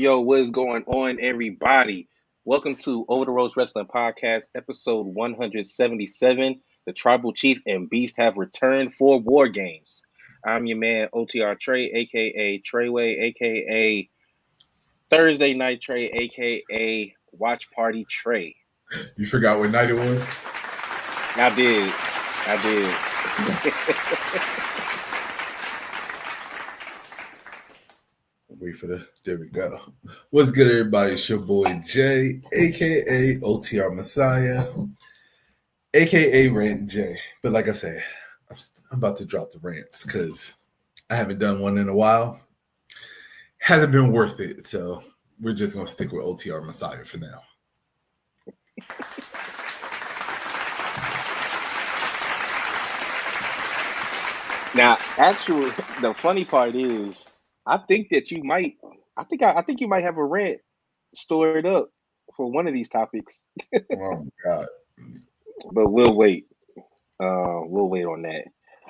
Yo, what is going on, everybody? Welcome to Over the Roads Wrestling Podcast, episode 177. The Tribal Chief and Beast have returned for War Games. I'm your man, OTR Trey, a.k.a. Treyway, a.k.a. Thursday Night Trey, a.k.a. Watch Party Trey. You forgot what night it was? I did. Wait for there we go. What's good, everybody? It's your boy Jay, aka OTR Messiah, aka Rant Jay. But like I said, I'm about to drop the rants because I haven't done one in a while. Hasn't been worth it, so we're just gonna stick with OTR Messiah for now. Now, actually, the funny part is, I think you might have a rant stored up for one of these topics. Oh my God! But we'll wait. We'll wait on that.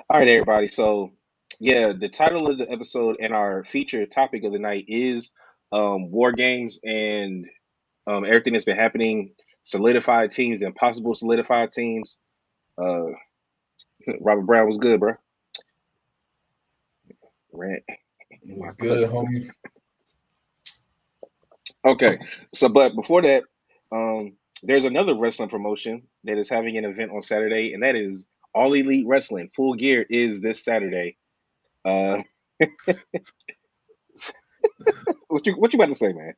All right, everybody. So, yeah, the title of the episode and our featured topic of the night is War Games and everything that's been happening, solidified teams and possible solidified teams. Robert Brown was good, bro. Rant. It was good, homie. Okay, so but before that, there's another wrestling promotion that is having an event on Saturday, and that is All Elite Wrestling. Full Gear is this Saturday. What you about to say, man?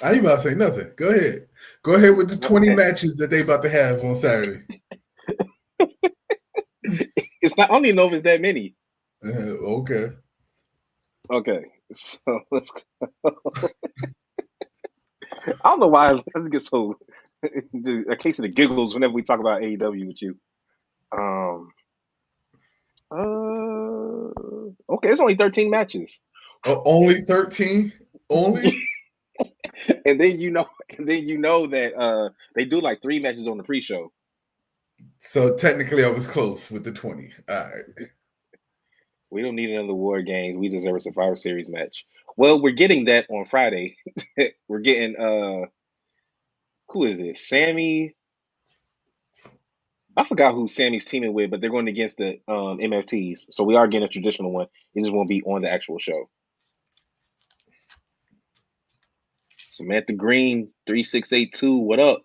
I ain't about to say nothing. Go ahead. Go ahead with the 20 matches that they about to have on Saturday. It's not. I don't even know if it's that many. Okay. Okay, so let's go. I don't know why. Let's get so a case of the giggles whenever we talk about AEW with you. Okay, it's only 13 matches. Only 13? Only? and then you know that they do like 3 matches on the pre-show. So technically I was close with the 20. All right. We don't need another War Games. We deserve a Survivor Series match. Well, we're getting that on Friday. We're getting who is it? Sammy. I forgot who Sammy's teaming with, but they're going against the MFTs. So we are getting a traditional one. It just won't be on the actual show. Samantha Green, 3682. What up?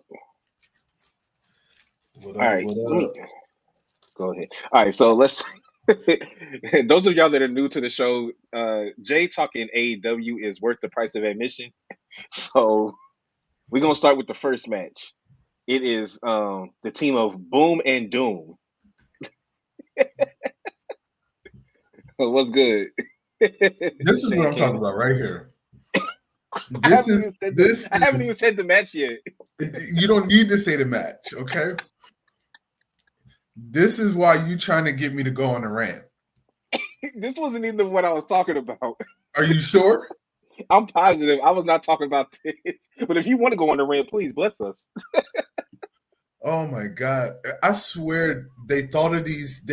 What up? All right. What up? Let's go ahead. All right, so let's. Those of y'all that are new to the show, Jay talking AEW is worth the price of admission. So we're gonna start with the first match. It is the team of Boom and Doom. What's good? This is what I'm talking about right here. I haven't even said the match yet. You don't need to say the match, okay? This is why you trying to get me to go on a rant. This wasn't even what I was talking about. Are you sure? I'm positive. I was not talking about this. But if you want to go on a rant, please bless us. Oh my God. I swear they thought of these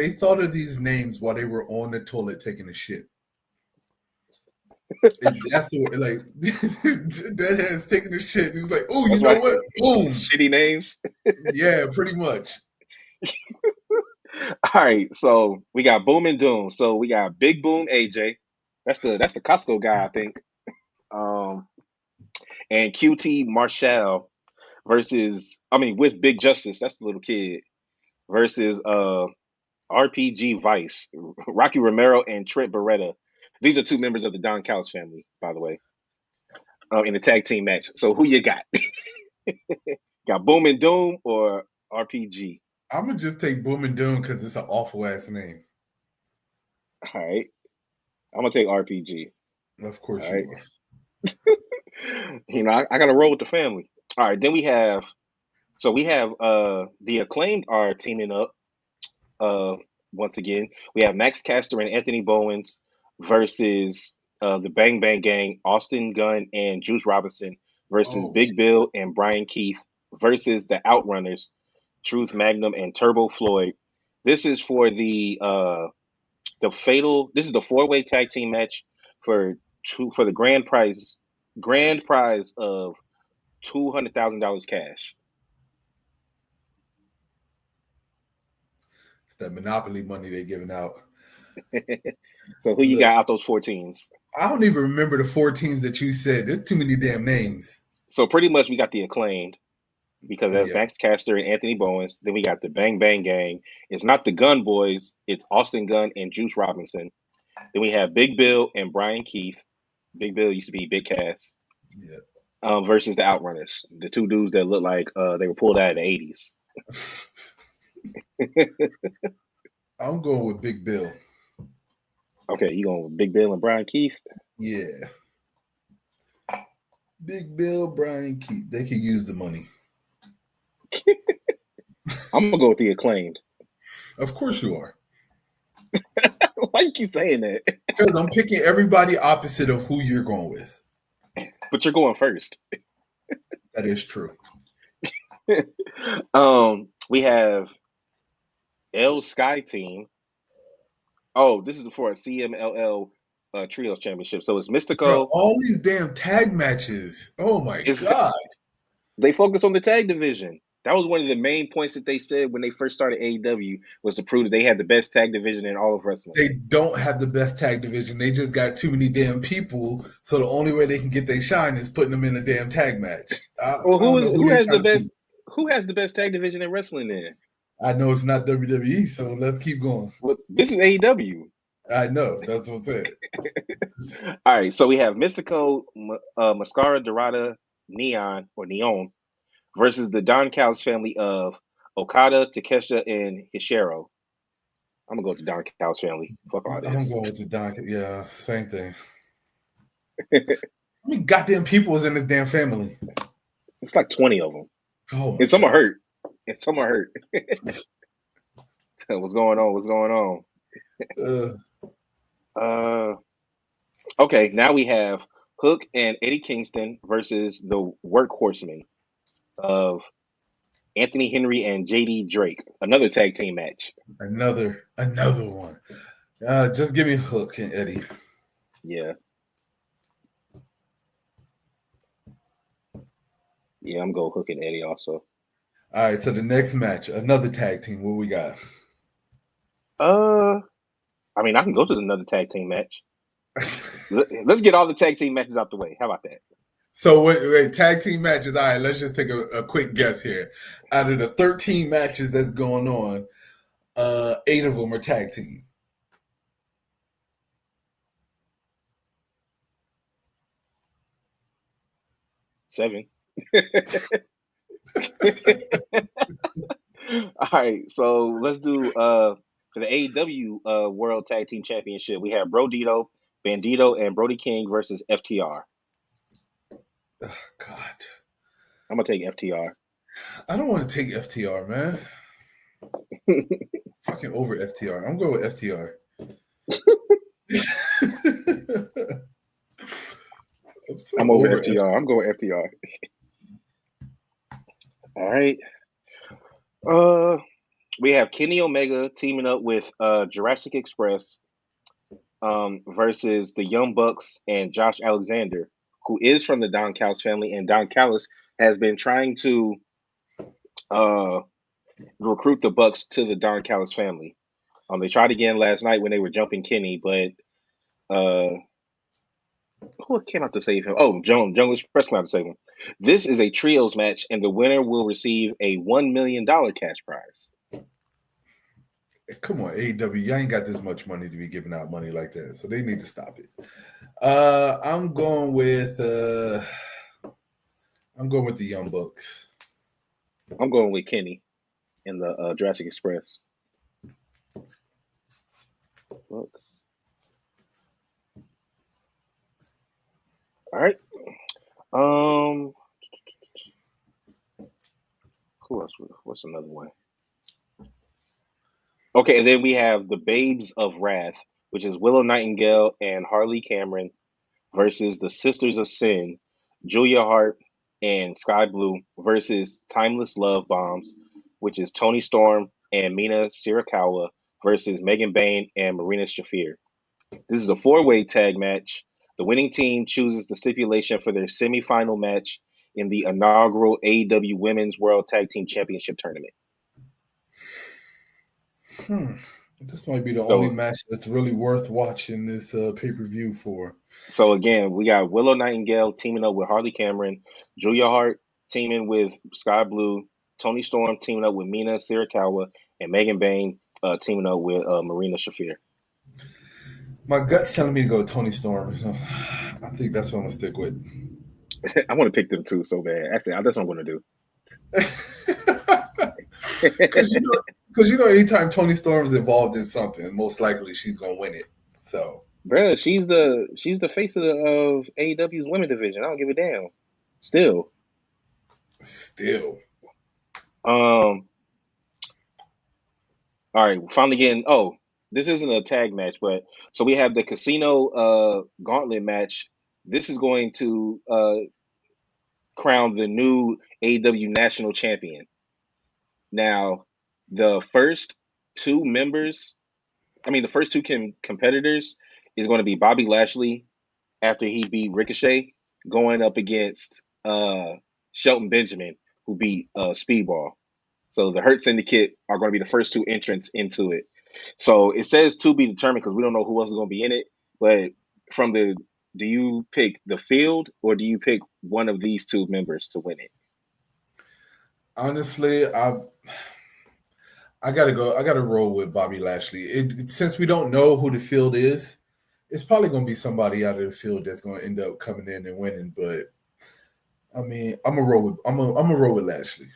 names while they were on the toilet taking a shit. That's what, like, that has taken a shit and he's like, oh, you know what? Boom. Shitty names. Yeah, pretty much. All right, so we got Boom and Doom. So we got Big Boom AJ. That's the Costco guy, I think. And QT Marshall with Big Justice, that's the little kid, versus RPG Vice, Rocky Romero and Trent Beretta. These are 2 members of the Don Callis family, by the way, in a tag team match. So who you got? Got Boom and Doom or RPG? I'm going to just take Boom and Doom because it's an awful-ass name. All right. I'm going to take RPG. Of course you are. You know, I got to roll with the family. All right, then we have the Acclaimed are teaming up Uh, once again, we have Max Caster and Anthony Bowens versus the Bang Bang Gang, Austin Gunn and Juice Robinson versus Oh, Big Bill and Brian Keith versus the Outrunners, Truth Magnum and Turbo Floyd. This is for the fatal. This is the four-way tag team match for for the grand prize of $200,000 cash. it's that Monopoly money they giving out. So who you Look, got out those four teams? I don't even remember the four teams that you said. There's too many damn names. So pretty much we got the Acclaimed because that's Yeah, Max Caster and Anthony Bowens. Then we got the Bang Bang Gang. It's not the Gun Boys. It's Austin Gunn and Juice Robinson. Then we have Big Bill and Brian Keith. Big Bill used to be Big Cass. yeah. Versus the Outrunners, the two dudes that look like they were pulled out of the '80s. I'm going with Big Bill. Okay, you going with Big Bill and Brian Keith? Yeah, Big Bill, Brian Keith. They could use the money. I'm gonna go with the Acclaimed. Of course you are. Why you keep saying that? Because I'm picking everybody opposite of who you're going with. But you're going first. That is true. We have L Sky Team. Oh, this is for a CMLL Trios Championship. So it's Bro, Mystico. all these damn tag matches. Oh my It's God. They focus on the tag division. That was one of the main points that they said when they first started AEW was to prove that they had the best tag division in all of wrestling. They don't have the best tag division. They just got too many damn people. So the only way they can get their shine is putting them in a damn tag match. Well, I don't know who who they has the trying to best prove. who has the best tag division in wrestling then? I know it's not WWE, so let's keep going. Well, this is AEW. I know. That's what I said. All right, so we have Mystico, Mascara Dorada, Neon versus the Don Callis family of Okada, Takeshita, and Hishiro. I'm gonna go with the Don Callis family. Fuck all I'm this. going with the Don. Yeah, same thing. How many goddamn people was in this damn family? It's like 20 of them, Oh my and some are God. hurt. And some are hurt. What's going on? What's going on? Uh, Uh, okay, now we have Hook and Eddie Kingston versus the Workhorsemen of Anthony Henry and JD Drake. Another tag team match. another one. Just give me Hook and Eddie. Yeah. Yeah, I'm going Hook and Eddie also. All right, so the next match, another tag team. What we got? Uh, I mean, I can go to another tag team match. Let's get all the tag team matches out the way. How about that? So wait, tag team matches. All right, let's just take a quick guess here. Out of the 13 matches that's going on, 8 of them are tag team. Seven. All right, so let's do for the AEW World Tag Team Championship. We have Bandito, and Brody King versus FTR. Oh, God, I'm gonna take FTR. I don't want to take FTR, man. Fucking over FTR. I'm going with FTR. I'm over FTR. I'm going FTR. All right. We have Kenny Omega teaming up with Jurassic Express versus the Young Bucks and Josh Alexander, who is from the Don Callis family, and Don Callis has been trying to recruit the Bucks to the Don Callis family. They tried again last night when they were jumping Kenny, but who came out to save him? Oh, Jungle Express came out to save him. This is a trios match, and the winner will receive a $1 million cash prize. Come on, AEW, y'all ain't got this much money to be giving out money like that, so they need to stop it. I'm going with the Young Bucks. I'm going with Kenny in the Jurassic Express. Bucks. All right. Who else? What's another one? Okay, and then we have the Babes of Wrath, which is Willow Nightingale and Harley Cameron versus the Sisters of Sin, Julia Hart and Sky Blue versus Timeless Love Bombs, which is Tony Storm and Mina Shirakawa versus Megan Bain and Marina Shafir. This is a four-way tag match. The winning team chooses the stipulation for their semifinal match in the inaugural AEW Women's World Tag Team Championship tournament. Hmm. This might be the only So, match that's really worth watching this pay-per-view for. so again, we got Willow Nightingale teaming up with Harley Cameron, Julia Hart teaming with Sky Blue, Tony Storm teaming up with Mina Shirakawa, and Megan Bain teaming up with Marina Shafir. My gut's telling me to go Tony Storm. So I think that's what I'm gonna stick with. I want to pick them too so bad. Actually, that's what I'm going to do. Because anytime Tony Storm's involved in something, most likely she's gonna win it. So, Bruh, she's the face of AEW's women division. I don't give a damn. Still. still, Um. All right. Finally getting. Oh, this isn't a tag match, but so we have the Casino Gauntlet match. This is going to crown the new AEW National Champion. Now, the first two members, the first two competitors is going to be Bobby Lashley after he beat Ricochet, going up against Shelton Benjamin, who beat Speedball. So the Hurt Syndicate are going to be the first two entrants into it. So it says to be determined because we don't know who else is going to be in it. But from the, do you pick the field or do you pick one of these two members to win it? honestly, I gotta go. I gotta roll with Bobby Lashley. Since we don't know who the field is, it's probably gonna be somebody out of the field that's gonna end up coming in and winning. But I mean, I'm gonna roll with Lashley.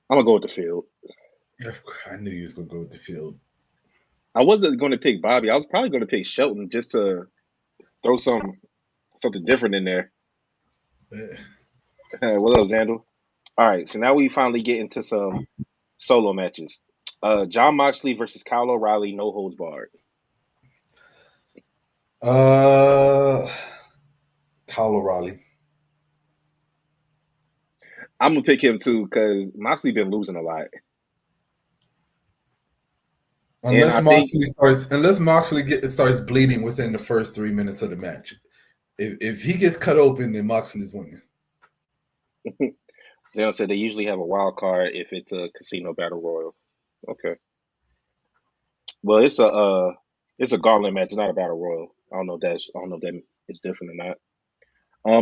I'm gonna go with the field. I knew you was gonna go with the field. I wasn't going to pick Bobby. I was probably going to pick Shelton just to throw something different in there. Yeah. What else, Xandel? All right, so now we finally get into some solo matches. John Moxley versus Kyle O'Reilly, no holds barred. Uh, Kyle O'Reilly. I'm gonna pick him too because Moxley been losing a lot, and I think Unless Moxley starts bleeding within the first 3 minutes of the match. If he gets cut open, then Moxley's winning. Zeno said they usually have a wild card if it's a casino battle royal. Okay, well it's a gauntlet match, it's not a battle royal. I don't know if that is different or not.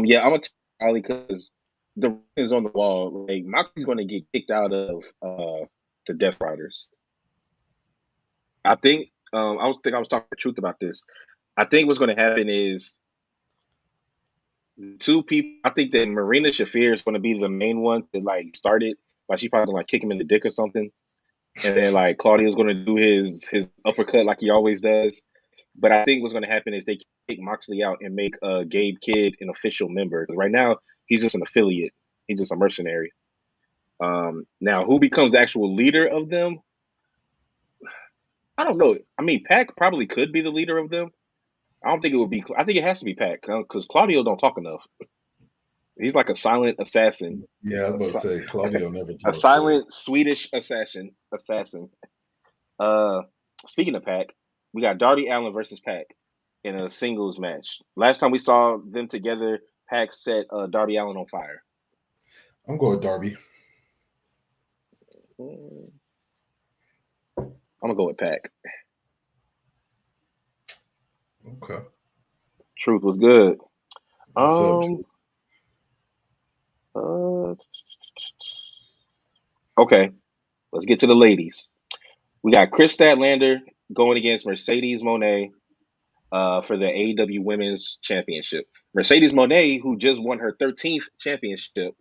Yeah, I'm gonna take Ali because the writing is on the wall. Like Moxley's going to get kicked out of the Death Riders. I think I was talking the truth about this. I think what's going to happen is two people. I think that Marina Shafir is going to be the main one to like start it. Like she probably gonna like kick him in the dick or something, and then like Claudio's going to do his uppercut like he always does. But I think what's going to happen is they kick Moxley out and make Gabe Kidd an official member. Right now, he's just an affiliate. He's just a mercenary. Now, who becomes the actual leader of them? I don't know. I mean, Pac probably could be the leader of them. I don't think it would be. I think it has to be Pac because Claudio don't talk enough. He's like a silent assassin, Yeah, I was about to say Claudio never a talks. silent Swedish assassin. Uh, Speaking of Pac, we got Darby Allin versus Pac in a singles match. Last time we saw them together, Pac set Darby Allin on fire. I'm going with Darby. I'm gonna go with Pac. Okay. Truth was good. What's up? Okay, let's get to the ladies. We got Chris Statlander going against Mercedes Moné for the AEW Women's Championship. Mercedes Moné, who just won her 13th championship,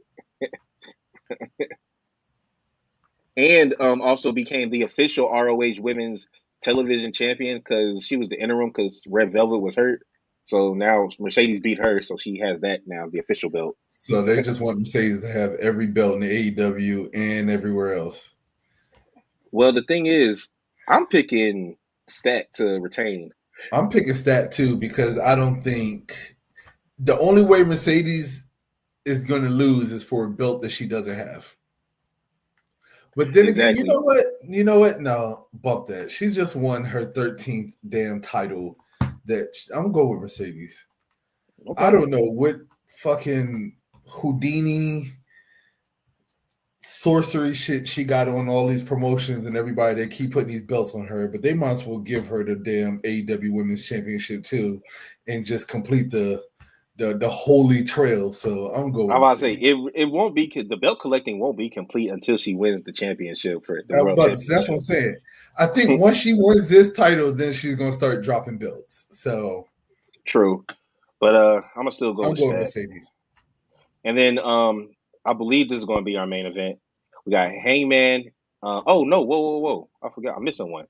and also became the official ROH Women's Television Champion because she was the interim because Red Velvet was hurt. So now Mercedes beat her, so she has that now, the official belt. So they just want Mercedes to have every belt in the AEW and everywhere else. Well, the thing is, I'm picking Stat to retain. I'm picking Stat too because I don't think the only way Mercedes is going to lose is for a belt that she doesn't have. But then again, you Exactly. know what? You know what? No, bump that. She just won her 13th damn title. That I'm going with Mercedes. I Okay. don't know what fucking Houdini sorcery shit she got on all these promotions and everybody that keep putting these belts on her, but they might as well give her the damn AEW Women's Championship too, and just complete the holy trail. So I'm going I'm with about to say Mercedes. it won't be the belt collecting won't be complete until she wins the championship for the world But that's what I'm championship. saying. I think once she wins this title, then she's gonna start dropping belts. So True. But I'm gonna still go I'm with going Stat. Mercedes. And then I believe this is gonna be our main event. We got Hangman. Oh no, whoa. I forgot. I'm missing one.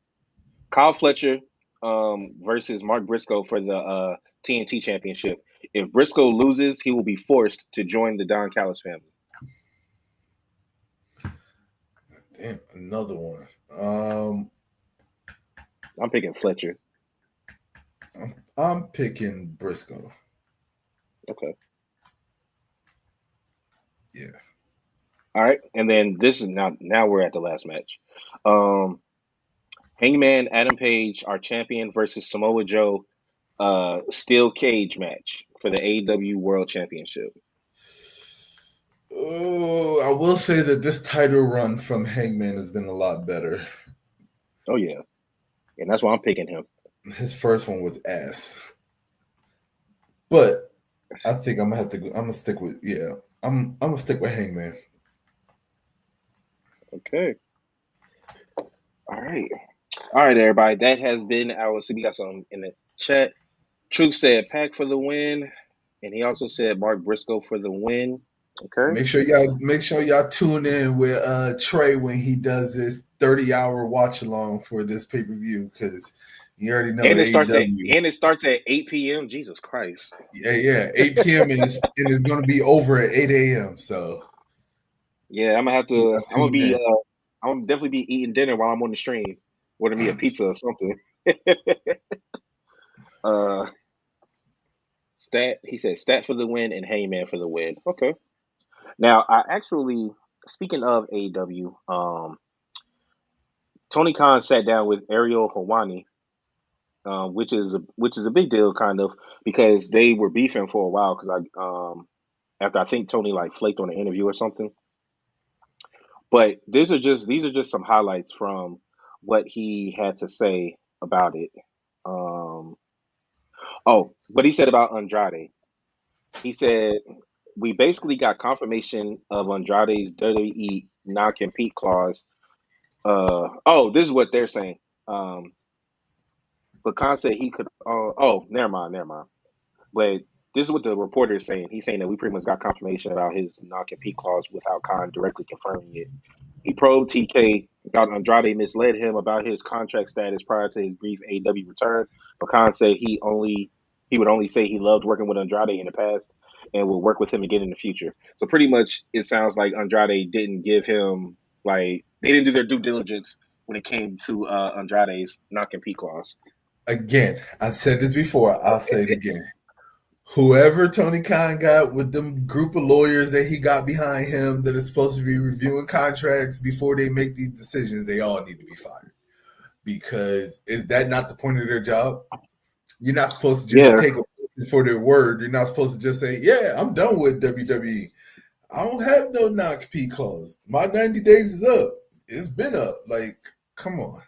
Kyle Fletcher versus Mark Briscoe for the TNT Championship. If Briscoe loses, he will be forced to join the Don Callis family. Damn, another one. Um, I'm picking Fletcher. I'm picking Briscoe. Okay. Yeah. All right. And then this is now we're at the last match. Um Hangman Adam Page, our champion, versus Samoa Joe, steel cage match for the AEW World Championship. Oh, I will say that this title run from Hangman has been a lot better. Oh yeah. And that's why I'm picking him. His first one was ass, but I think I'm gonna have to. I'm gonna stick with I'm gonna stick with Hangman. Okay. All right. All right, everybody. That has been our. So we got some in the chat. Truth said Pack for the win, and he also said Mark Briscoe for the win. Okay. Make sure y'all tune in with Trey when he does this 30-hour watch along for this pay per view because you already know AEW. And it starts at 8 p.m. Jesus Christ. Yeah, 8 p.m. and it's gonna be over at 8 a.m. So Yeah, I'm gonna have you to. gotta tune in. I'm gonna definitely be eating dinner while I'm on the stream. Order me a pizza or something. uh, Stat. He said Stat for the win and Hangman for the win. Okay. Now I actually, speaking of AEW, Tony Khan sat down with Ariel Hawani, which is a big deal, kind of, because they were beefing for a while. Because after I think Tony like flaked on an interview or something. But these are just some highlights from what he had to say about it. Um, but he said about Andrade. He said we basically got confirmation of Andrade's WWE non-compete clause. This is what they're saying. But Khan said he could. Never mind. But this is what the reporter is saying. He's saying that we pretty much got confirmation about his non-compete clause without Khan directly confirming it. He probed TK about Andrade misled him about his contract status prior to his brief AW return. But Khan said he would only say he loved working with Andrade in the past and will work with him again in the future. So pretty much it sounds like Andrade didn't give him like they didn't do their due diligence when it came to Andrade's non-compete clause. Again, I said this before. I'll say it again. Whoever Tony Khan got with them group of lawyers that he got behind him that is supposed to be reviewing contracts before they make these decisions, they all need to be fired. Because is that not the point of their job? You're not supposed to just Yeah, take a person for their word. You're not supposed to just say, "Yeah, I'm done with WWE. I don't have no non-compete clause. My 90 days is up. It's been up. Like, come on."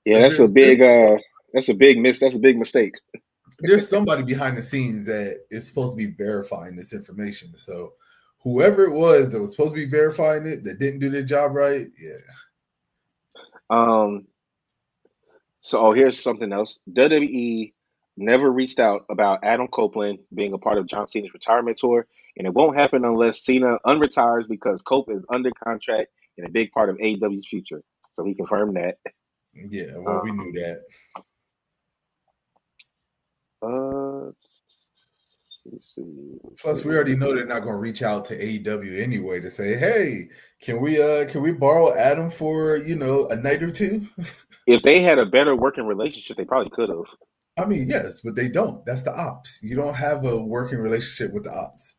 yeah, There's, there's that's a big mistake. there's somebody behind the scenes that is supposed to be verifying this information. So whoever it was that was supposed to be verifying it that didn't do their job right, yeah. Um, here's something else. WWE never reached out about Adam Copeland being a part of John Cena's retirement tour, and it won't happen unless Cena unretires because Cope is under contract and a big part of AEW's future. So he confirmed that. Yeah, well, we knew Um, that. uh, Plus, we already know they're not going to reach out to AEW anyway to say, "Hey, can we borrow Adam for a night or two?" If they had a better working relationship, they probably could have. I mean, yes, but they don't. That's the ops. You don't have a working relationship with the ops.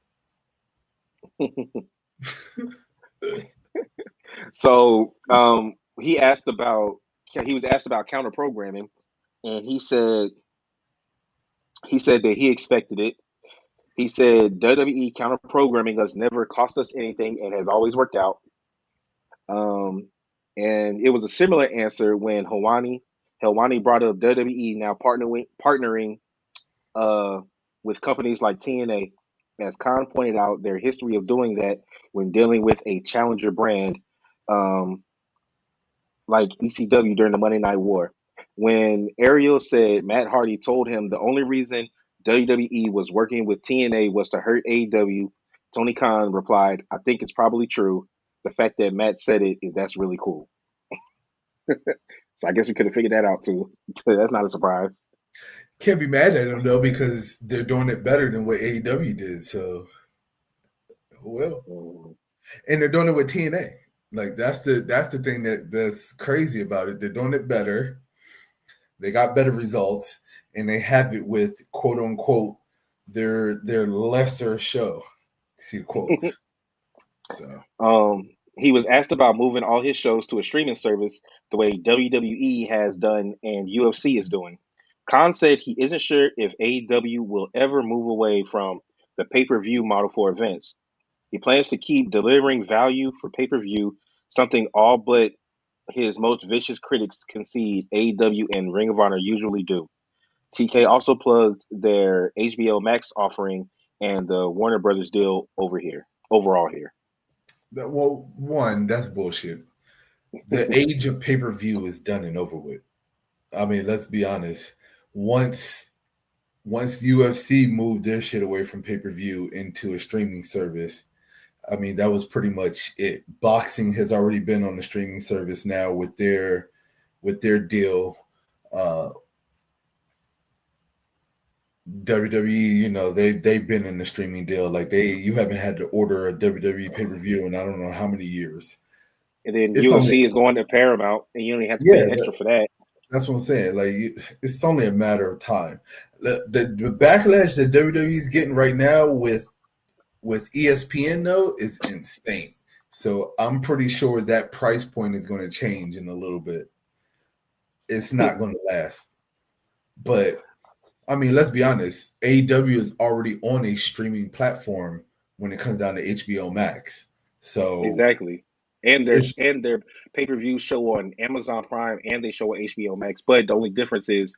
So he was asked about counter programming, and he said that he expected it. He said WWE counter programming has never cost us anything and has always worked out. Um, and it was a similar answer when Helwani brought up WWE now partnering uh, with companies like TNA. As Khan pointed out, their history of doing that when dealing with a challenger brand, um, like ECW during the Monday Night War. When Ariel said Matt Hardy told him the only reason WWE was working with TNA was to hurt AEW, Tony Khan replied, "I think it's probably true. The fact that Matt said it is that's really cool." So I guess we could have figured that out too. That's not a surprise. Can't be mad at them though because they're doing it better than what AEW did. So, well, Mhm. and they're doing it with TNA. Like that's the thing that's crazy about it. They're doing it better. They got better results, and they have it with quote unquote their lesser show. See the quotes. So He was asked about moving all his shows to a streaming service the way WWE has done and UFC is doing. Khan said he isn't sure if AEW will ever move away from the pay-per-view model for events. He plans to keep delivering value for pay-per-view, something all but his most vicious critics concede AEW and Ring of Honor usually do. TK also plugged their HBO Max offering and the Warner Brothers deal overall here. well, one, that's bullshit. The age of pay-per-view is done and over with. I mean, let's be honest. Once once UFC moved their shit away from pay-per-view into a streaming service, I mean, that was pretty much it. Boxing has already been on the streaming service now with their deal. Uh, WWE, they've been in the streaming deal. Like you haven't had to order a WWE pay per view in I don't know how many years. And then It's only UFC is going to Paramount, and you only have to pay yeah, extra for that. that's what I'm saying. Like it's only a matter of time. The backlash that WWE is getting right now with ESPN though is insane. So I'm pretty sure that price point is going to change in a little bit. It's not going to last. But I mean, let's be honest. AEW is already on a streaming platform when it comes down to HBO Max. So Exactly. And their it's and their pay-per-view show on Amazon Prime and they show on HBO Max. But the only difference is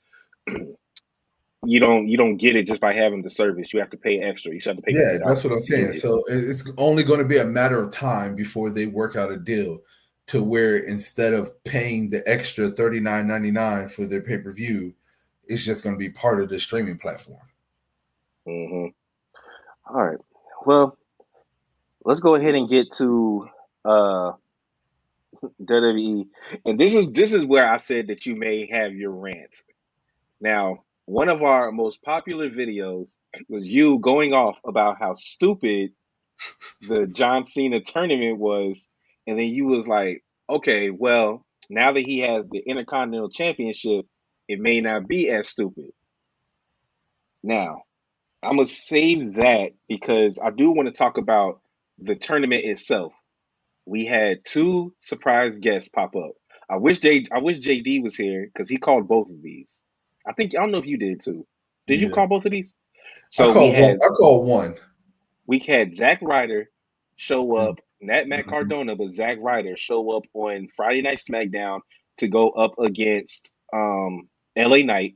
you don't get it just by having the service. You have to pay extra. You still have to pay yeah, that's $50 what I'm to get saying. it. So it's only going to be a matter of time before they work out a deal to where instead of paying the extra $39.99 for their pay per view, it's just going to be part of the streaming platform. Hmm. All right. Well, let's go ahead and get to uh WWE. And this is where I said that you may have your rant. Now, one of our most popular videos was you going off about how stupid the John Cena tournament was, and then you was like, okay, well, now that he has the Intercontinental Championship, it may not be as stupid. Now, I'm gonna save that because I do want to talk about the tournament itself. We had two surprise guests pop up. I wish JD was here because he called both of these. I don't know if you did too. Did you Yeah, call both of these? I So we call one. had I call one. we had Zack Ryder show Mm-hmm. up, not Matt Cardona, but Zack Ryder show up on Friday Night SmackDown to go up against LA Knight.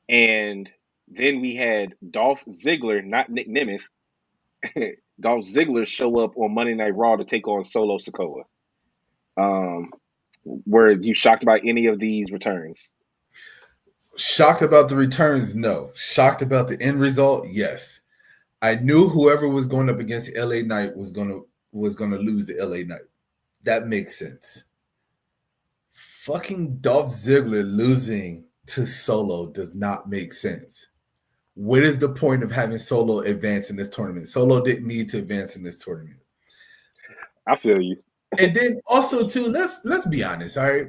And then we had Dolph Ziggler, not Nick Nemeth, Dolph Ziggler show up on Monday Night Raw to take on Solo Sikoa. Um, were you shocked about any of these returns? Shocked about the returns? No. Shocked about the end result? Yes. I knew whoever was going up against LA Knight was gonna lose the LA Knight. That makes sense. Fucking Dolph Ziggler losing to Solo does not make sense. what is the point of having Solo advance in this tournament? Solo didn't need to advance in this tournament. I feel you. And then also too, let's be honest, all right.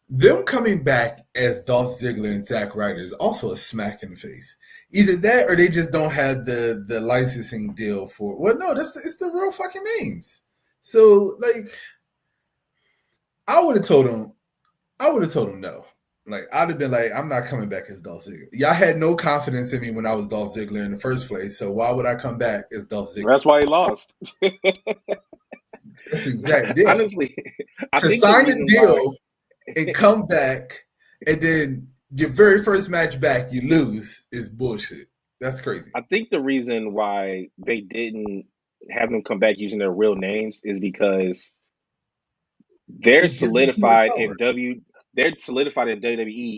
Them coming back as Dolph Ziggler and Zack Ryder is also a smack in the face. Either that or they just don't have the licensing deal for. Well, no, it's the real fucking names. So like, I would have told him no. Like I'd have been like, I'm not coming back as Dolph Ziggler. Y'all had no confidence in me when I was Dolph Ziggler in the first place. So why would I come back as Dolph Ziggler? That's why he lost. That's exactly. Yeah. Honestly, I To think the sign a reason deal why and come back, and then your very first match back, you lose is bullshit. That's crazy. I think the reason why they didn't have them come back using their real names is because they're It gives them too much solidified power. in WWE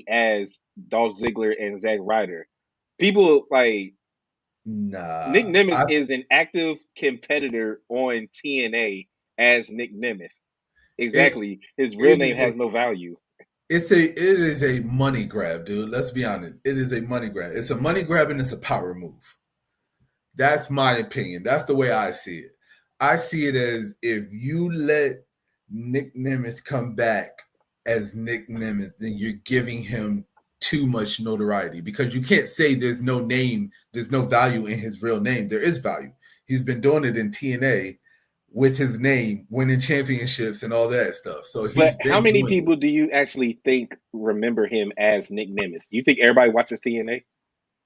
as Dolph Ziggler and Zack Ryder. People like Nick Nah, Nemeth is an active competitor on TNA as Nick Nemeth. it Exactly. His real it name is has no value. it is a money grab, dude. Let's be honest. It is a money grab. It's a money grab and it's a power move. That's my opinion. That's the way I see it. I see it as if you let Nick Nemeth come back as Nick Nemeth, then you're giving him too much notoriety because you can't say there's no name, there's no value in his real name. There is value. He's been doing it in TNA with his name, winning championships and all that stuff. So he's But how been many doing it. people do you actually think remember him as Nick Nemeth? You think everybody watches TNA?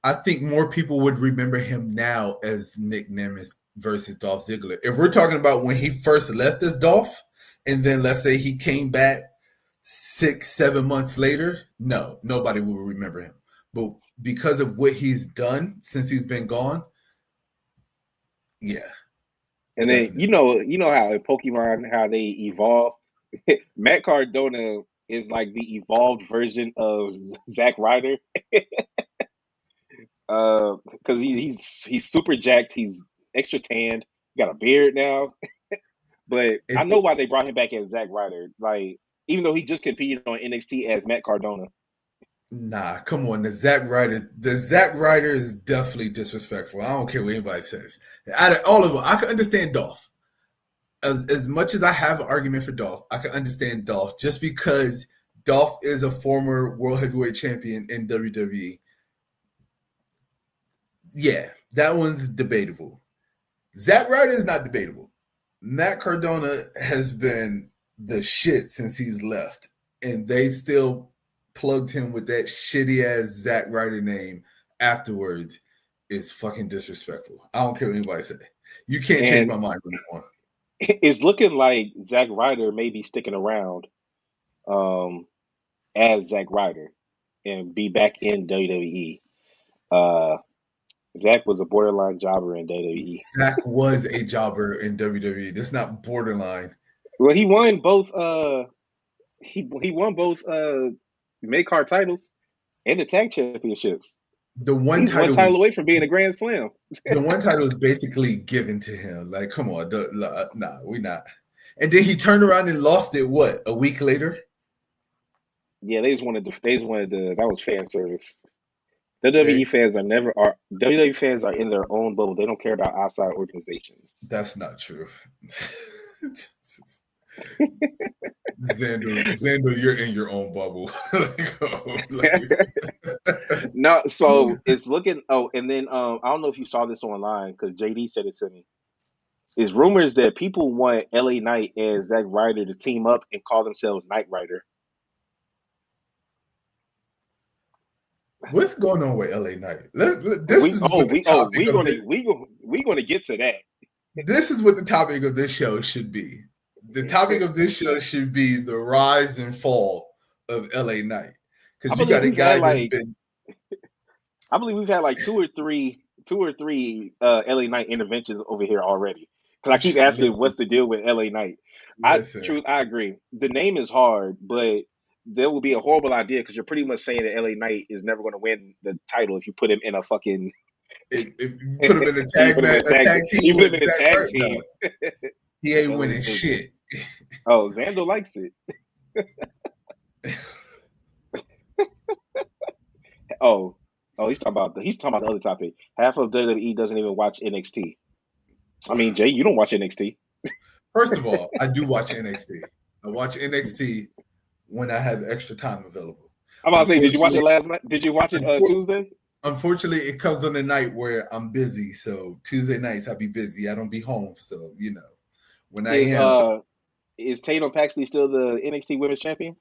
I think more people would remember him now as Nick Nemeth versus Dolph Ziggler. If we're talking about when he first left as Dolph, and then let's say he came back 6-7 months later, no, nobody will remember him. But because of what he's done since he's been gone, yeah, And then definitely. you know how in Pokemon how they evolve. Matt Cardona is like the evolved version of Zack Ryder. Because he's super jacked. He's extra tanned. Got a beard now. But I know It, why they brought him back as Zack Ryder. Like even though he just competed on NXT as Matt Cardona. nah, come on. The Zack Ryder is definitely disrespectful. I don't care what anybody says. Out of all of them, I can understand Dolph. As much as I have an argument for Dolph, I can understand Dolph just because Dolph is a former world heavyweight champion in WWE. Yeah, that one's debatable. Zack Ryder is not debatable. Matt Cardona has been the shit since he's left, and they still plugged him with that shitty ass Zack Ryder name afterwards. Is fucking disrespectful. I don't care what anybody say. You can't change And my mind anymore. it's looking like Zack Ryder may be sticking around um, as Zack Ryder and be back in WWE. Uh, Zack was a borderline jobber in WWE. Zack was a jobber in WWE. That's not borderline. Well, he won both. He won both mid card titles and the tag championships. The one He's one title title was away from being a Grand Slam. the one title is basically given to him. Like, come on, nah, we not. And then he turned around and lost it. What, a week later? Yeah, they just wanted to. They just wanted to. That was fan service. WWE They, fans are never are WWE fans are in their own bubble. They don't care about outside organizations. that's not true. Xander, you're in your own bubble. Like, oh, No, so it's looking. Oh, and then I don't know if you saw this online because JD said it to me. It's rumors that people want LA Knight and Zack Ryder to team up and call themselves Knight Rider. what's going on with LA Knight? This is what the topic of this. We gonna get to that. This is what the topic of this show should be. The topic of this show should be the rise and fall of LA Knight. I Because you believe got a we've had guy that's like been I believe we've had like two or three LA Knight interventions over here already. Because I keep asking, listen, what's the deal with LA Knight? listen. I agree. The name is hard, but there will be a horrible idea because you're pretty much saying that LA Knight is never going to win the title if you put him in a fucking If you put him in you put him in a a tag tag team you put him with in a Zack tag Ryder, no, team. he ain't LA winning is, shit. oh, Xander likes it. Oh, Oh, he's talking about the other topic. Half of WWE doesn't even watch NXT. I mean, Jay, you don't watch NXT. First of all, I do watch NXT. I watch NXT when I have extra time available. I'm about to say, did you watch it Unfortunately, last night? Did you watch it unfor- Tuesday? unfortunately, it comes on a night where I'm busy. So Tuesday nights I be busy. I don't be home. So when I Is am, Tatum Paxley still the NXT Women's Champion?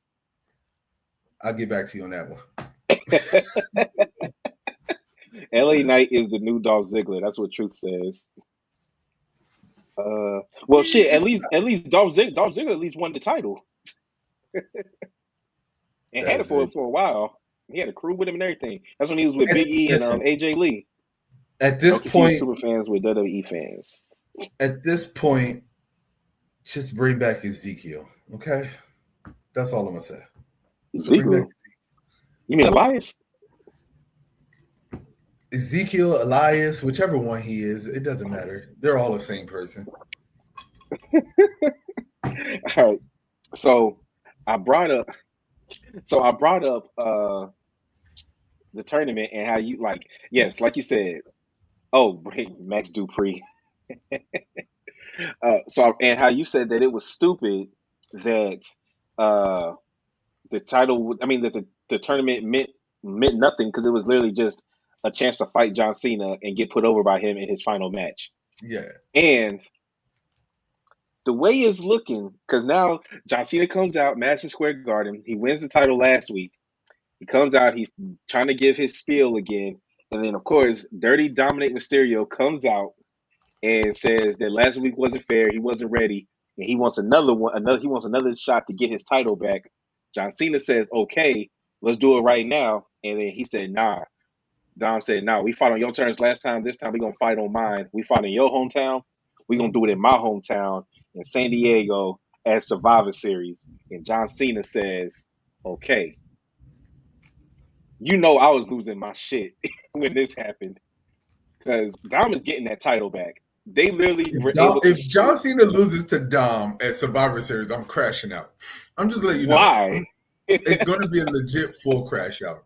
I'll get back to you on that one. LA Knight is the new Dolph Ziggler. That's what Truth says. Well, shit. At It's least Dolph Ziggler at least won the title and that had it is very for a while. He had a crew with him and everything. That's when he was with and Big E and listen, AJ Lee. at this Don't confuse point, super fans with WWE fans. at this point, just bring back Ezekiel. Okay, that's all I'm gonna say. Just bring back Ziggler? You mean Elias? Ezekiel, Elias, whichever one he is. It doesn't matter. They're all the same person. All right. So I brought up. So I brought up the tournament and how you like. Yes, like you said. Oh, bring Max Dupree. And how you said that it was stupid that uh the title. I mean that the tournament meant nothing because it was literally just a chance to fight John Cena and get put over by him in his final match. Yeah, And the way it's looking, because now John Cena comes out, Madison Square Garden. He wins the title last week. He comes out, he's trying to give his spiel again. And then, of course, Dirty Dominic Mysterio comes out and says that last week wasn't fair. He wasn't ready. And he wants another one. He wants another shot to get his title back. John Cena says, okay, let's do it right now. And then he said, nah. Dom said, nah, we fought on your terms last time. This time we're going to fight on mine. We fought in your hometown. We're going to do it in my hometown in San Diego at Survivor Series. And John Cena says, okay, you know I was losing my shit when this happened because Dom is getting that title back. They literally were able to. If John Cena loses to Dom at Survivor Series, I'm crashing out. I'm just letting you know. Why? It's going to be a legit full crash out.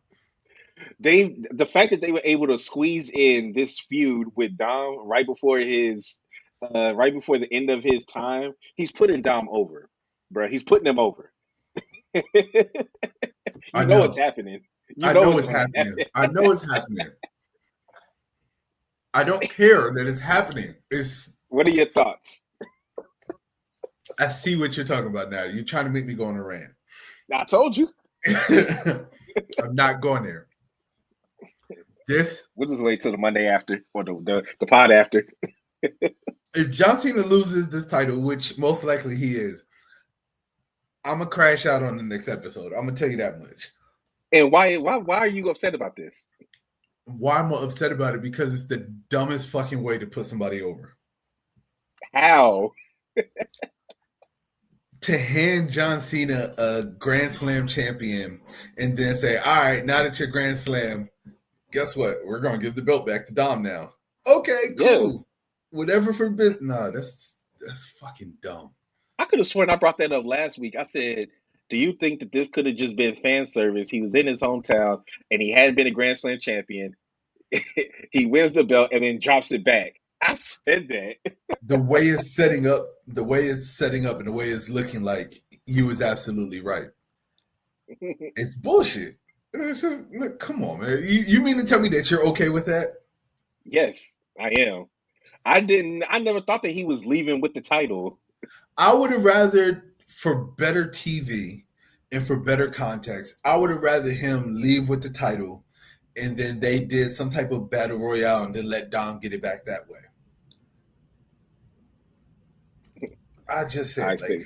The fact that they were able to squeeze in this feud with Dom right before the end of his time, he's putting Dom over, bro. He's putting him over. I You know know. what's happening. You I know know what's it's going to happening. happen. I know it's happening. I don't care that it's happening. What are your thoughts? I see what you're talking about now. You're trying to make me go on a rant. I told you. I'm not going there. We'll just wait till the Monday after or the pod after. If John Cena loses this title, which most likely he is, I'm gonna crash out on the next episode. I'm gonna tell you that much. And why are you upset about this? Why am I upset about it? Because it's the dumbest fucking way to put somebody over. How? To hand John Cena a Grand Slam champion and then say, all right, now that you're Grand Slam, guess what? We're going to give the belt back to Dom now. Okay, cool. Yeah. Whatever for business. No, that's fucking dumb. I could have sworn I brought that up last week. I said, do you think that this could have just been fan service? He was in his hometown and he hadn't been a Grand Slam champion. He wins the belt and then drops it back. I said that. The way it's setting up, and the way it's looking like, you was absolutely right. It's bullshit. It's just, look, come on, man. You mean to tell me that you're okay with that? Yes, I am. I never thought that he was leaving with the title. I would have rather, for better TV and for better context, I would have rather him leave with the title and then they did some type of battle royale and then let Dom get it back that way. I just said, like,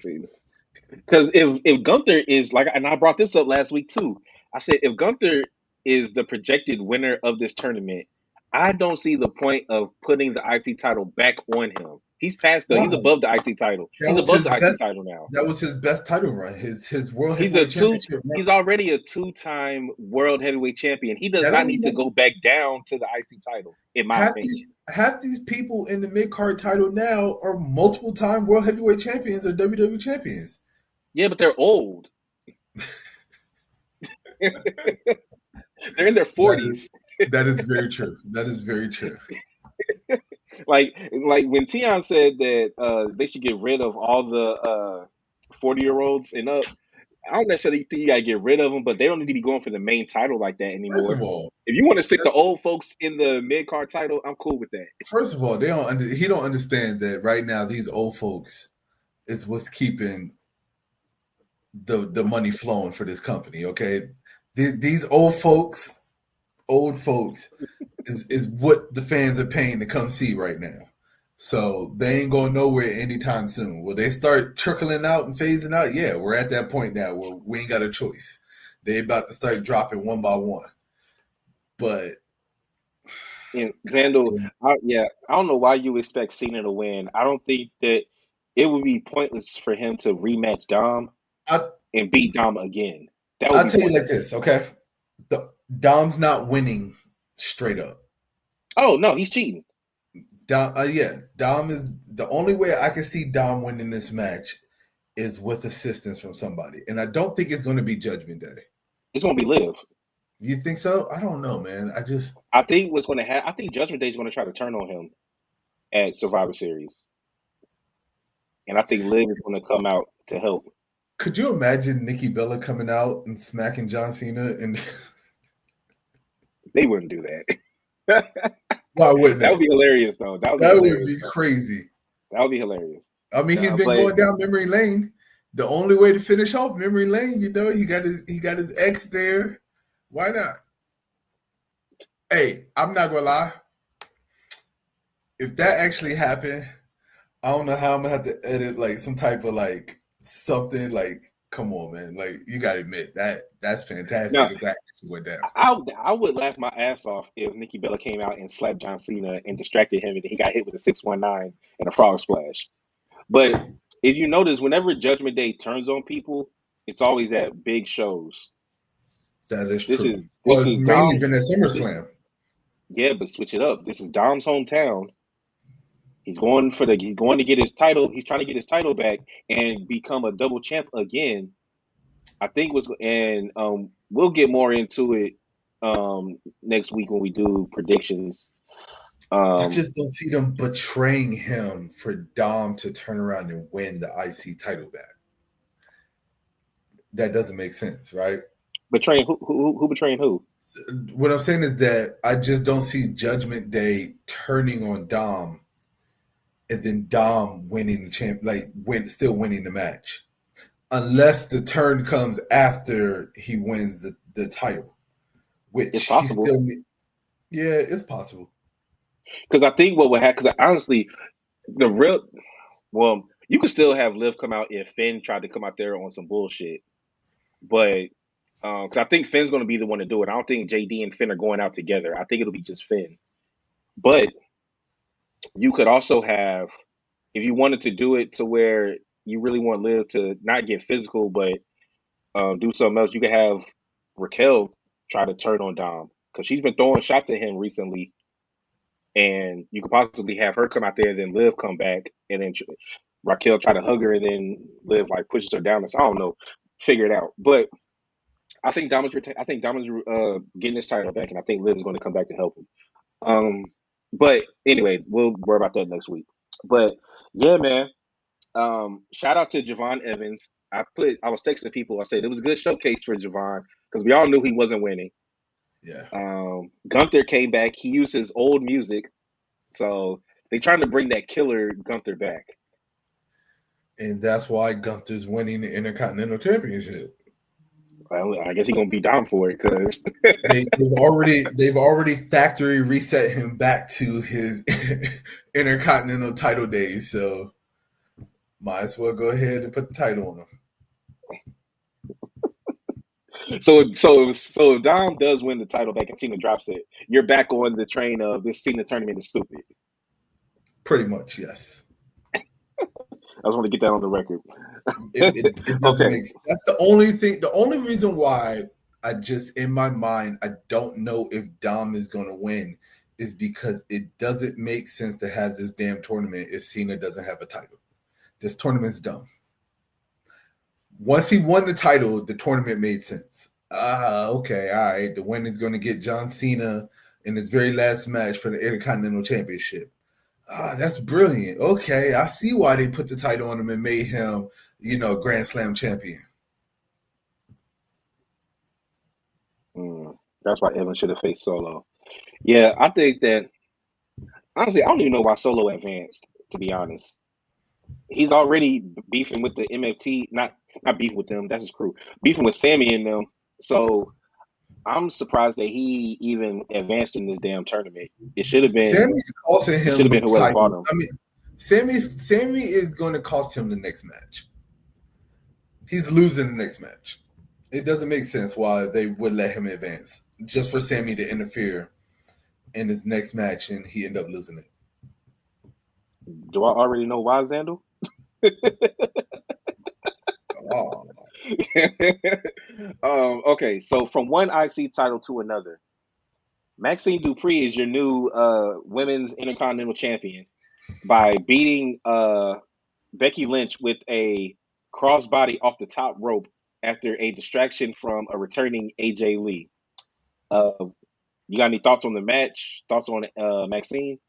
because if Gunther is like, and I brought this up last week too. I said if Gunther is the projected winner of this tournament, I don't see the point of putting the IC title back on him. He's he's above the IC title. He's above the IC title now. That was his best title run. His world heavyweight championship. He's already a 2-time world heavyweight champion. He does not need to go back down to the IC title, in my opinion. Half these people in the mid-card title now are multiple-time world heavyweight champions or WWE champions. Yeah, but they're old. They're in their That is 40s. that is very true. That is very true. Like when Tion said that they should get rid of all the 40-year olds and up. I don't necessarily think you gotta get rid of them, but they don't need to be going for the main title like that First anymore. of all, If you want to stick the that's, old folks in the mid card title, I'm cool with that. they don't. He don't understand that right now these old folks is what's keeping the money flowing for this company. Okay, these old folks is what the fans are paying to come see right now. So they ain't going nowhere anytime soon. Will they start trickling out and phasing out? Yeah, we're at that point now where we ain't got a choice. They about to start dropping one by one. But And Xandel, yeah, I don't know why you expect Cena to win. I don't think that it would be pointless for him to rematch Dom I and beat Dom again. That would I'll be tell you like pointless. this, okay? Dom's not winning straight up. Oh no, he's cheating. Dom is the only way I can see Dom winning this match is with assistance from somebody, and I don't think it's going to be Judgment Day. It's gonna be Liv. You think so? I don't know, man. I think what's gonna happen. I think Judgment Day is gonna try to turn on him at Survivor Series, and I think Liv is gonna come out to help. Could you imagine Nikki Bella coming out and smacking John Cena? And They wouldn't do that. why wouldn't That would they? be hilarious, though. That would be That would hilarious. be crazy. That would be hilarious. I mean, he's been But going down memory lane. The only way to finish off memory lane, he got his ex there. Why not? Hey, I'm not gonna lie. If that actually happened, I don't know how I'm gonna have to edit like some type of like something like. Come on, man! Like you gotta admit that's fantastic now, if that actually went down. I would laugh my ass off if Nikki Bella came out and slapped John Cena and distracted him, and he got hit with a 619 and a frog splash. But if you notice, whenever Judgment Day turns on people, it's always at big shows. That is This is true. Well, this it's is mainly Dom's. been at SummerSlam. Yeah, but switch it up. This is Dom's hometown. He's going to get his title. He's trying to get his title back and become a double champ again. I think was and we'll get more into it next week when we do predictions. I Um, just don't see them betraying him for Dom to turn around and win the IC title back. That doesn't make sense, right? betraying who betraying who? What I'm saying is that I just don't see Judgment Day turning on Dom and then Dom winning the champ, like still winning the match, unless the turn comes after he wins the title, which It's he possible still. Yeah, it's possible. because I think what would happen. Because honestly, the real well, you could still have Liv come out if Finn tried to come out there on some bullshit, but because I think Finn's going to be the one to do it. I don't think JD and Finn are going out together. I think it'll be just Finn. But you could also have, if you wanted to do it to where you really want Liv to not get physical, but do something else, you could have Raquel try to turn on Dom because she's been throwing shots at him recently, and you could possibly have her come out there, then Liv come back, and then Raquel try to hug her, and then Liv like pushes her down. So I don't know, figure it out. But I think Dom is getting his title back, and I think Liv is going to come back to help him. Um, but anyway, we'll worry about that next week. But yeah, man. Shout out to Javon Evans. I was texting people. I said it was a good showcase for Javon because we all knew he wasn't winning. Yeah, Gunther came back. He used his old music, so they trying to bring that killer Gunther back. and that's why Gunther's winning the Intercontinental Championship. Well, I guess he's gonna be down for it because They've already factory reset him back to his Intercontinental title days. So might as well go ahead and put the title on him. so if Dom does win the title back and Cena drops it, you're back on the train of this Cena tournament is stupid. Pretty much, yes. I just want to get that on the record. It doesn't Okay. make sense. That's the only thing. The only reason why I just in my mind I don't know if Dom is going to win is because it doesn't make sense to have this damn tournament if Cena doesn't have a title. This tournament's dumb. Once he won the title, the tournament made sense. Okay, all right. The winner's going to get John Cena in his very last match for the Intercontinental Championship. That's brilliant. Okay, I see why they put the title on him and made him, Grand Slam champion. That's why Evans should have faced Solo. Yeah, I think that honestly, I don't even know why Solo advanced. To be honest, he's already beefing with the MFT. Not beefing with them. That's his crew. Beefing with Sammy and them. So I'm surprised that he even advanced in this damn tournament. It should have been. Sammy's costing It should him have the been whoever fought title. him. I mean, Sammy is going to cost him the next match. He's losing the next match. It doesn't make sense why they would let him advance just for Sammy to interfere in his next match and he end up losing it. Do I already know why, Zandal? Oh, Okay, so from one IC title to another, Maxine Dupree is your new women's intercontinental champion by beating Becky Lynch with a crossbody off the top rope after a distraction from a returning AJ Lee. Uh, you got any thoughts on the match? Thoughts on Maxine?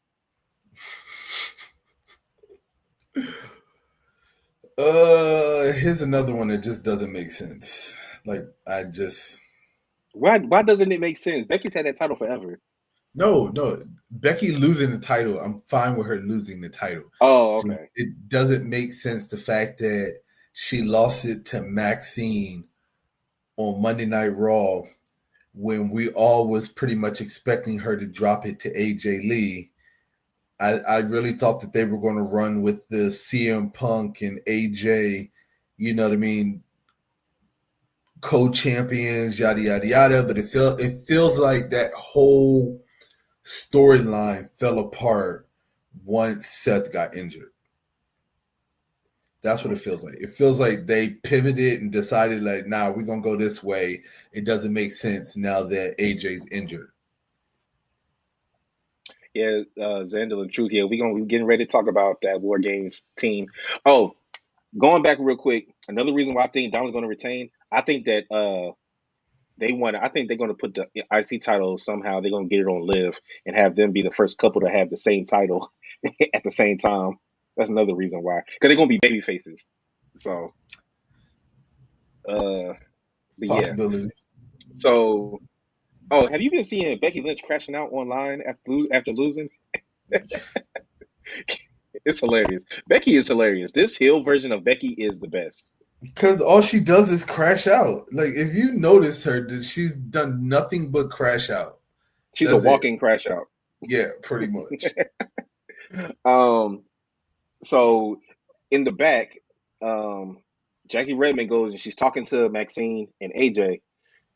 here's another one that just doesn't make sense. Like I just Why doesn't it make sense? Becky's had that title forever. no. Becky losing the title, I'm fine with her losing the title. Oh, okay. It doesn't make sense the fact that she lost it to Maxine on Monday Night Raw when we all was pretty much expecting her to drop it to AJ Lee. I really thought that they were going to run with the CM Punk and AJ, you know what I mean, co-champions, yada yada yada. But it feels like that whole storyline fell apart once Seth got injured. That's what it feels like. It feels like they pivoted and decided, like, nah, we're gonna go this way. It doesn't make sense now that AJ's injured. Yeah, Xander and Truth. Yeah, we getting ready to talk about that War Games team. Oh, going back real quick, another reason why I think Donald's going to retain. I think that they want. I think they're going to put the IC title somehow. They're going to get it on Live and have them be the first couple to have the same title at the same time. That's another reason why, because they're going to be baby faces. So, It's a but yeah. possibility. So, oh, have you been seeing Becky Lynch crashing out online after losing? It's hilarious. Becky is hilarious. This heel version of Becky is the best. Because all she does is crash out. Like if you notice her, she's done nothing but crash out. She's a That's it. walking crash out. Yeah, pretty much. Um, so in the back, um, Jackie Redmond goes and she's talking to Maxine and AJ.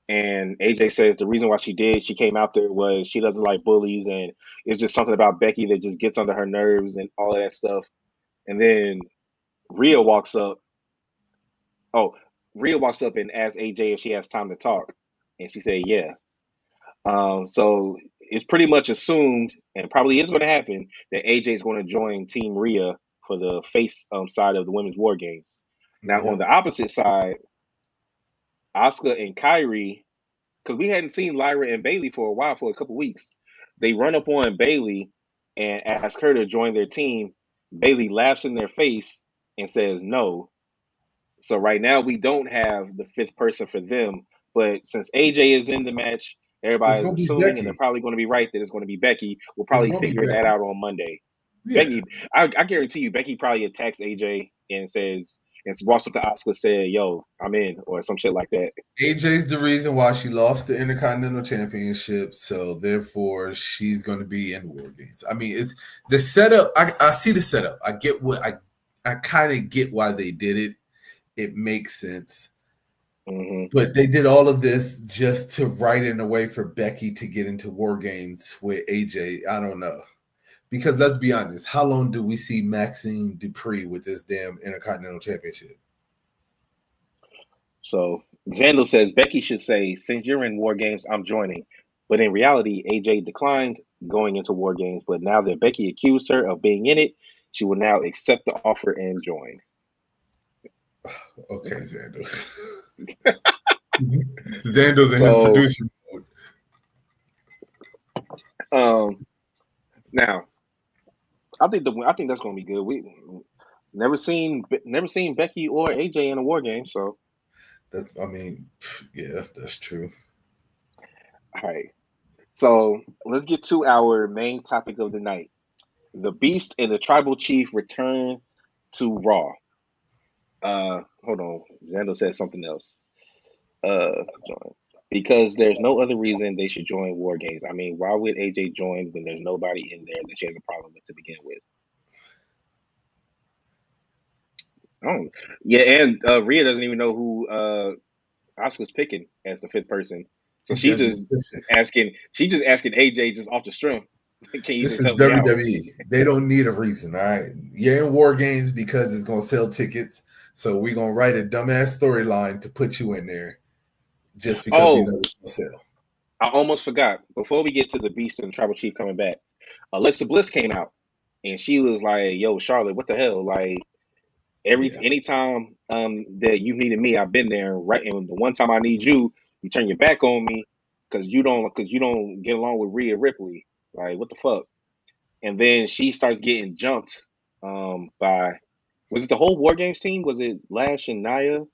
And AJ says the reason why she came out there was she doesn't like bullies and it's just something about Becky that just gets under her nerves and all of that stuff. And then Rhea walks up. Oh, Rhea walks up and asks AJ if she has time to talk. And she said, yeah. So it's pretty much assumed, and probably is going to happen, that AJ is going to join Team Rhea for the face side of the women's war games. Now, on Yep. the opposite side, Asuka and Kyrie, because we hadn't seen Lyra and Bailey for a while, for a couple weeks, they run up on Bailey and ask her to join their team. Bailey laughs in their face and says no. So right now we don't have the fifth person for them. But since AJ is in the match, It's everybody's gonna be assuming, and they're Becky. probably going to be right that it's going to be Becky. We'll It's probably gonna be figure that Becky. out on Monday. Yeah. Becky, I guarantee you, Becky probably attacks AJ and says, and walks up to Oscar, said, "Yo, I'm in," or some shit like that. AJ's the reason why she lost the Intercontinental Championship, so therefore she's going to be in War Games. I mean, it's the setup. I see the setup. I get what I kind of get why they did it. It makes sense. Hmm. But they did all of this just to write in a way for Becky to get into War Games with AJ. I don't know. Because let's be honest, how long do we see Maxine Dupree with this damn Intercontinental Championship? So Xandel says Becky should say, "Since you're in War Games, I'm joining." But in reality, AJ declined going into War Games. But now that Becky accused her of being in it, she will now accept the offer and Okay, Xander. Xander's in his So producer mode. um, now I think that's gonna be good. We never seen Becky or AJ in a war game. So I mean, yeah, that's true. all right. So let's get to our main topic of the night. The Beast and the Tribal Chief return to Raw. Hold on. Xander said something else. Join. Because there's no other reason they should join War Games. I mean, why would AJ join when there's nobody in there that she has a problem with to begin with? Oh, yeah, and Rhea doesn't even know who Asuka's picking as the fifth person. So It doesn't listen. she's just asking AJ just off the string. Can you This just is help me out? WWE. They don't need a reason, all right? You're in war games because it's gonna sell tickets. So we're gonna write a dumbass storyline to put you in there just because we Oh, know it's gonna sell. I almost forgot. Before we get to the Beast and the Tribal Chief coming back, Alexa Bliss came out and she was like, "Yo, Charlotte, what the hell? Like Yeah. anytime that you needed me, I've been there. Right, and the one time I need you, you turn your back on me because you don't get along with Rhea Ripley. Like what the fuck?" And then she starts getting jumped by was it the whole War Games team? Was it Lash and Nia?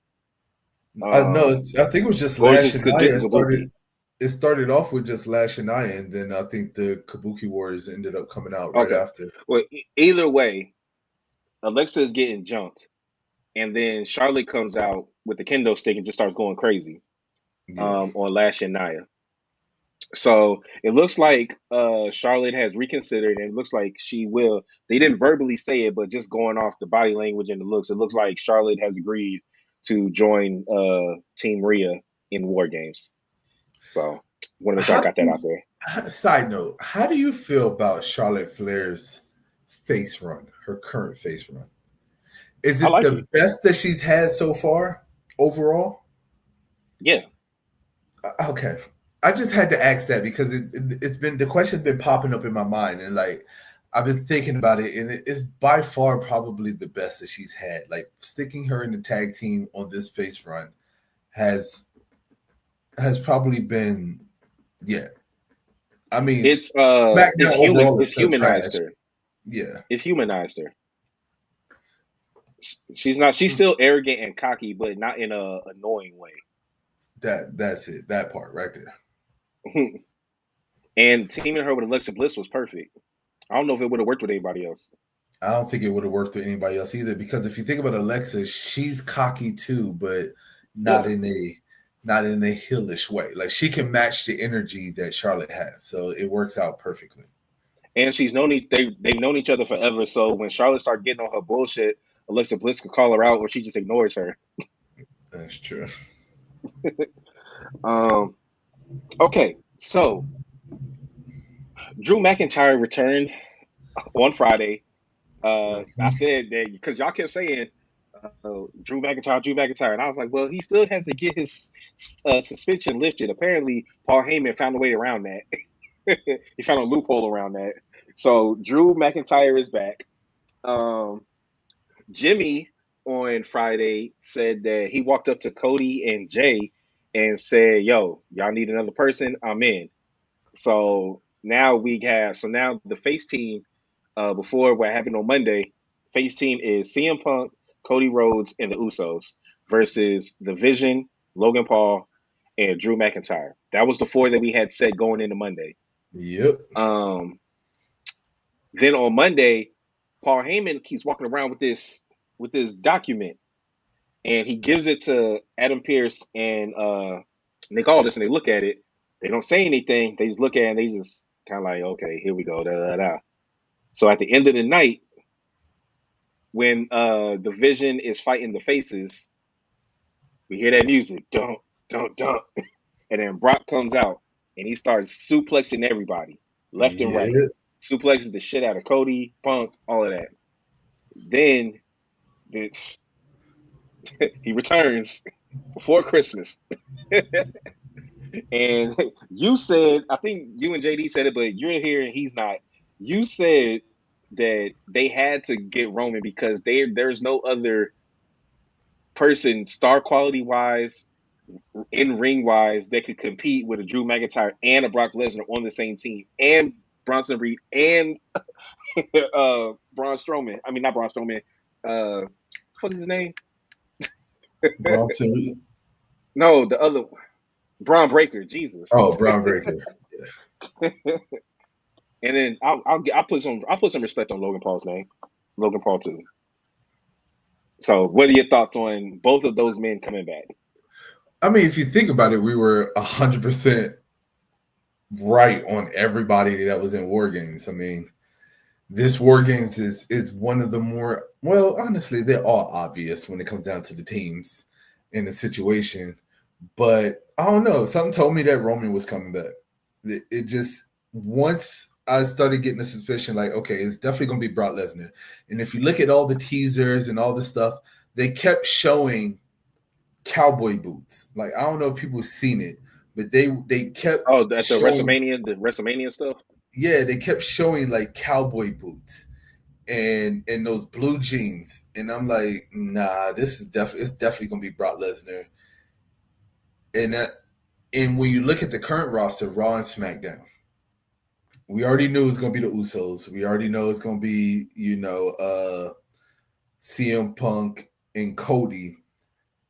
No, Um, I think it was just or was Lash it and just Nia. Kabuki? It started off with just Lash and Nia, and then I think the Kabuki Warriors ended up coming out right Okay. after. Well, either way, Alexa is getting jumped, and then Charlotte comes out with the kendo stick and just starts going crazy Yeah. on Lash and Nia. So it looks like Charlotte has reconsidered, and it looks like she will. They didn't verbally say it, but just going off the body language and the looks, it looks like Charlotte has agreed to join Team Rhea in War Games. So want to make sure I How got do that out you, there. side note, how do you feel about Charlotte Flair's face run, her current face run? Is I it like the it. best that she's had so far overall? Yeah, Okay. I just had to ask that because it's been the question's been popping up in my mind, and like I've been thinking about it, and it's by far probably the best that she's had. Like sticking her in the tag team on this face run has probably been, yeah. I mean, SmackDown overall is it's still humanized trash. her. Yeah, It's humanized her. She's not. She's still arrogant and cocky, but not in a annoying way. that's it. That part right there. And teaming her with Alexa Bliss was perfect. I don't know if it would have worked with anybody else. I don't think it would have worked with anybody else either because if you think about Alexa, she's cocky too, but not Yeah, in a heelish way. Like she can match the energy that Charlotte has, so it works out perfectly. and they've known each other forever. So when Charlotte started getting on her bullshit, Alexa Bliss could call her out, or she just ignores her. That's true. Um, okay, so Drew McIntyre returned on Friday. I Mhm. said that because y'all kept saying Drew McIntyre, and I was like, well, he still has to get his suspension lifted. Apparently, Paul Heyman found a way around that. He found a loophole around that. So Drew McIntyre is back. Um, Jimmy on Friday said that he walked up to Cody and Jay and said, "Yo, y'all need another person? I'm in." So now the face team before what happened on Monday, face team is CM Punk, Cody Rhodes, and the Usos versus the Vision, Logan Paul, and Drew McIntyre. That was the four that we had set going into Monday. Yep. Um, then on Monday, Paul Heyman keeps walking around with this document, and he gives it to Adam Pierce and Nick Aldis, and they look at it. They don't say anything. They just look at it, and they just kind of like, okay, here we go. Da, da, da. So at the end of the night, when the Vision is fighting the faces, we hear that music, don't, and then Brock comes out and he starts suplexing everybody left and right, Yeah. suplexes the shit out of Cody, Punk, all of that. Then the, he returns before Christmas, and you said, I think you and JD said it, but you're here and he's not. You said that they had to get Roman because there's no other person star quality wise in ring wise that could compete with a Drew McIntyre and a Brock Lesnar on the same team, and Bronson Reed and Braun Strowman. I mean, not Braun Strowman. What is his name? Bronson. No, the other Braun Breaker. Jesus. Oh, Brown Breaker. And then I'll put some respect on Logan Paul's name, Logan Paul too. So, what are your thoughts on both of those men coming back? I mean, if you think about it, we were 100% right on everybody that was in War Games. I mean, this War Games is one of the more, well, honestly, they're all obvious when it comes down to the teams and the situation. But I don't know. Something told me that Roman was coming back. It just, once I started getting the suspicion, like, okay, it's definitely going to be Brock Lesnar. And if you look at all the teasers and all the stuff, they kept showing cowboy boots. Like, I don't know if people have seen it, but they kept Oh, at showing, The WrestleMania stuff. yeah, they kept showing like cowboy boots and those blue jeans. And I'm like, nah, this is definitely, it's definitely gonna be Brock Lesnar. And that, and when you look at the current roster, Raw and SmackDown, we already knew it was gonna be the Usos. We already know it's gonna be, CM Punk and Cody.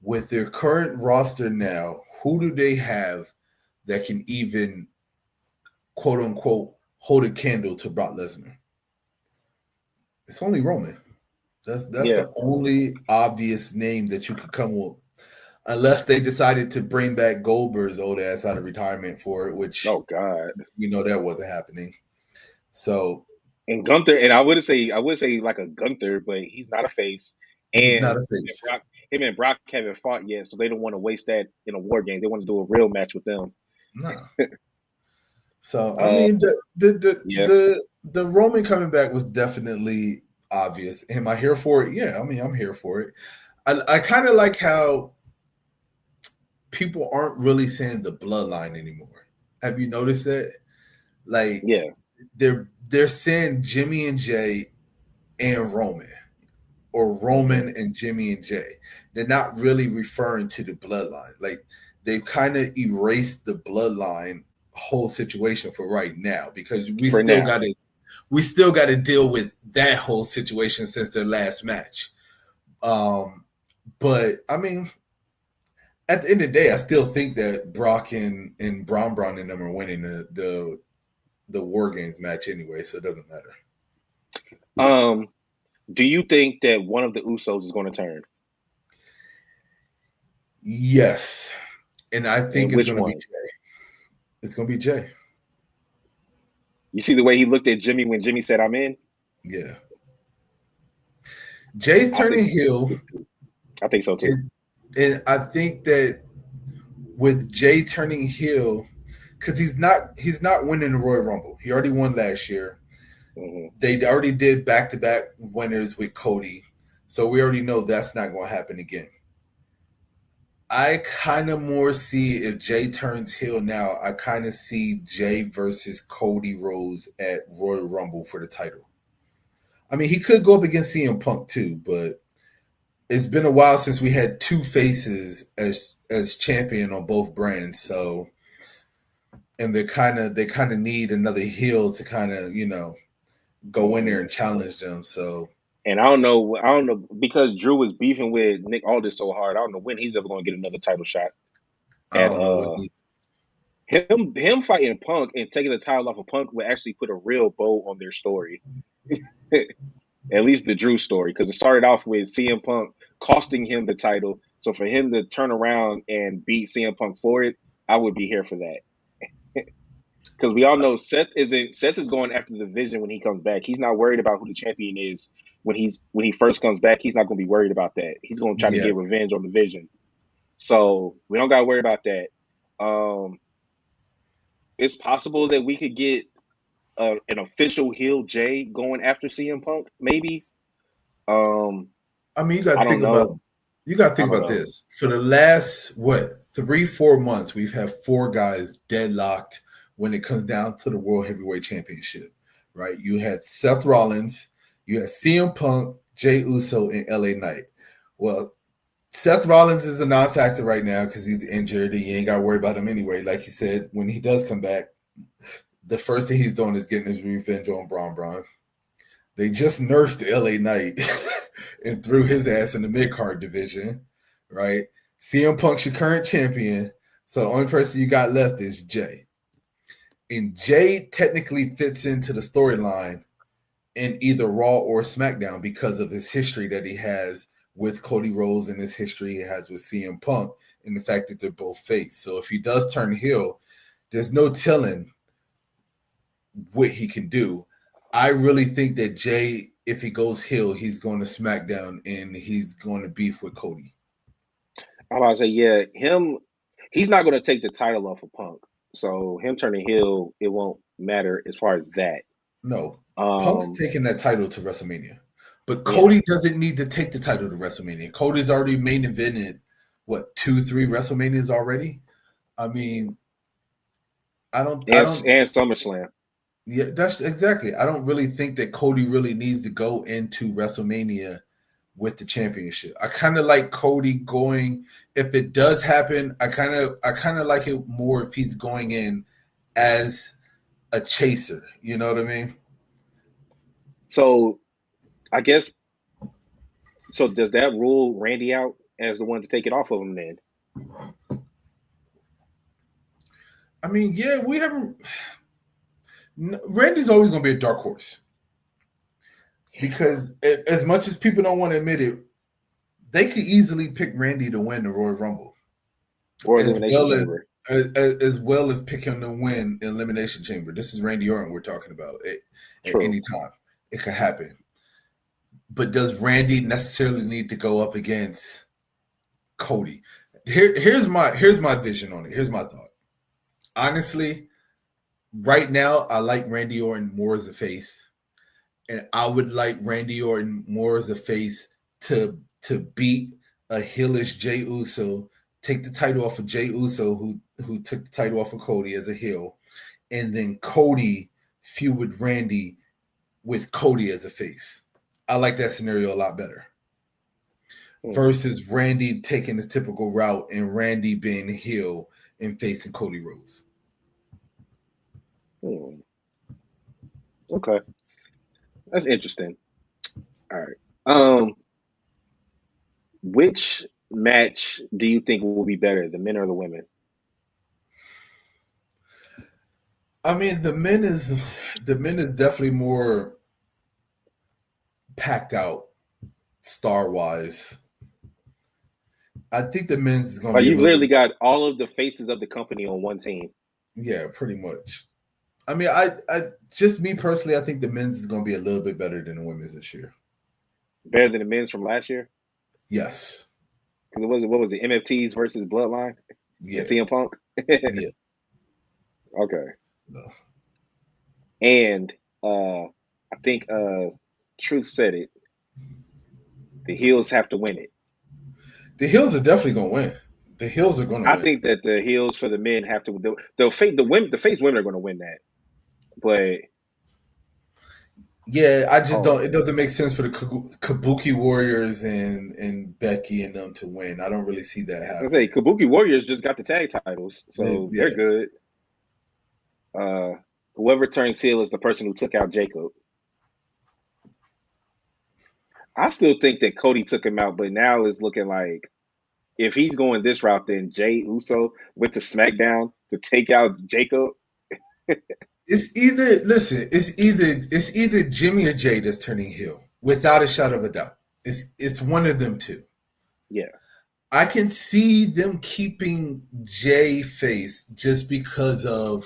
With their current roster now, who do they have that can even quote unquote hold a candle to Brock Lesnar? It's only Roman. That's Yeah. the only obvious name that you could come with, unless they decided to bring back Goldberg's old ass out of retirement for it, which Oh God. that wasn't happening. So And Gunther, and I would say like a Gunther, but he's not a face. he's And not a face. Him and Brock haven't fought yet, so they don't want to waste that in a war game. They want to do a real match with them. No. So I Uh, mean, yeah, the Roman coming back was definitely obvious. Am I here for it? Yeah, I mean, I'm here for it. I kind of like how people aren't really saying the bloodline anymore. Have you noticed that? Like yeah, they're saying Jimmy and Jay and Roman, or hmm Roman and Jimmy and Jay. They're not really referring to the bloodline. Like they've kind of erased the bloodline whole situation for right now, because for now. we still got to deal with that whole situation since their last match. Um, but I mean, at the end of the day, I still think that Brock and Braun and them are winning the War Games match anyway, so it doesn't matter. Um, do you think that one of the Usos is going to turn, Yes, and I think and it's which going to be one? Jay. It's going to be Jay. You see the way he looked at Jimmy when Jimmy said, "I'm in." Yeah, Jay's I think, turning heel, I think so too. and I think that with Jay turning heel, because he's not winning the Royal Rumble. He already won last year. hmm They already did back to back winners with Cody, so we already know that's not going to happen again. I kind of more see, if Jay turns heel now, I kind of see Jay versus Cody Rhodes at Royal Rumble for the title. I mean, he could go up against CM Punk too, but it's been a while since we had two faces as champion on both brands. So, and they kind of need another heel to kind of go in there hmm and challenge them. So And I don't know because Drew was beefing with Nick Aldis so hard. I don't know when he's ever going to get another title shot. I At don't know what he. him fighting Punk and taking the title off of Punk would actually put a real bow on their story. At least the Drew story, because it started off with CM Punk costing him the title. So for him to turn around and beat CM Punk for it, I would be here for that. Because we all know Seth is going after the division when he comes back. He's not worried about who the champion is when he first comes back. He's not going to be worried about that. He's going to try to Yeah, get revenge on the Vision. So we don't got to worry about that. Um, it's possible that we could get an official heel Jay going after CM Punk, maybe. Um, I mean, you got I to don't think about know. I don't know. this. For the last, what, 3-4 months, we've had four guys deadlocked when it comes down to the World Heavyweight Championship, right? You had Seth Rollins, you had CM Punk, Jay Uso, and LA Knight. Well, Seth Rollins is a non-factor right now because he's injured and you ain't got to worry about him anyway. Like you said, when he does come back, the first thing he's doing is getting his revenge on Braun. They just nursed LA Knight and threw his ass in the mid card division, right? CM Punk's your current champion, so the only person you got left is Jay. And Jay technically fits into the storyline in either Raw or SmackDown because of his history that he has with Cody Rhodes and his history he has with CM Punk and the fact that they're both face. So if he does turn heel, there's no telling what he can do. I really think that Jay, if he goes heel, he's going to SmackDown and he's going to beef with Cody. I'm about to say, yeah, he's not going to take the title off of Punk. So him turning heel, it won't matter as far as that. No, Punk's taking that title to WrestleMania. But Yeah. Cody doesn't need to take the title to WrestleMania. Cody's already main evented, 2-3 WrestleManias already? I mean, I don't And SummerSlam. Yeah, that's exactly. I don't really think that Cody really needs to go into WrestleMania with the championship. I kind of like Cody going. If it does happen, I kind of like it more if he's going in as a chaser. You know what I mean? So I guess so. Does that rule Randy out as the one to take it off of him then? I mean, yeah, we haven't. Randy's always going to be a dark horse because as much as people don't want to admit it, they could easily pick Randy to win the Royal Rumble, Or as Elimination well as Chamber. as well as pick him to win Elimination Chamber. This is Randy Orton we're talking about. At True. any time, it could happen. But does Randy necessarily need to go up against Cody? Here's my vision on it. Here's my thought. Honestly, right now, I like Randy Orton more as a face, and I would like Randy Orton more as a face to beat a heelish Jey Uso, take the title off of Jey Uso, who took the title off of Cody as a heel, and then Cody feud with Randy with Cody as a face. I like that scenario a lot better. Versus Randy taking the typical route and Randy being heel and facing Cody Rhodes. Okay. That's interesting. All right. Which match do you think will be better, the men or the women? I mean, the men is definitely more packed out star wise. I think the men's is going to Like be a you've little literally bit. got all of the faces of the company on one team. Yeah, pretty much. I mean, I just me personally, I think the men's is going to be a little bit better than the women's this year. Better than the men's from last year? Yes. Because what was it? MFTs versus Bloodline? Yeah. And CM Punk? Yeah. Okay. No. And I think Truth said it. The heels have to win it. The heels are definitely going to win. The heels are going to I win. think that the heels for the men have to. The face women are going to win that, but yeah, I just don't. It doesn't make sense for the Kabuki Warriors and Becky and them to win. I don't really see that happening. I say Kabuki Warriors just got the tag titles, so Yeah. they're good. Whoever turns heel is the person who took out Jacob. I still think that Cody took him out, but now it's looking like if he's going this route, then Jey Uso went to SmackDown to take out Jacob. It's either Jimmy or Jay that's turning heel, without a shadow of a doubt. It's one of them two. Yeah. I can see them keeping Jay face just because of,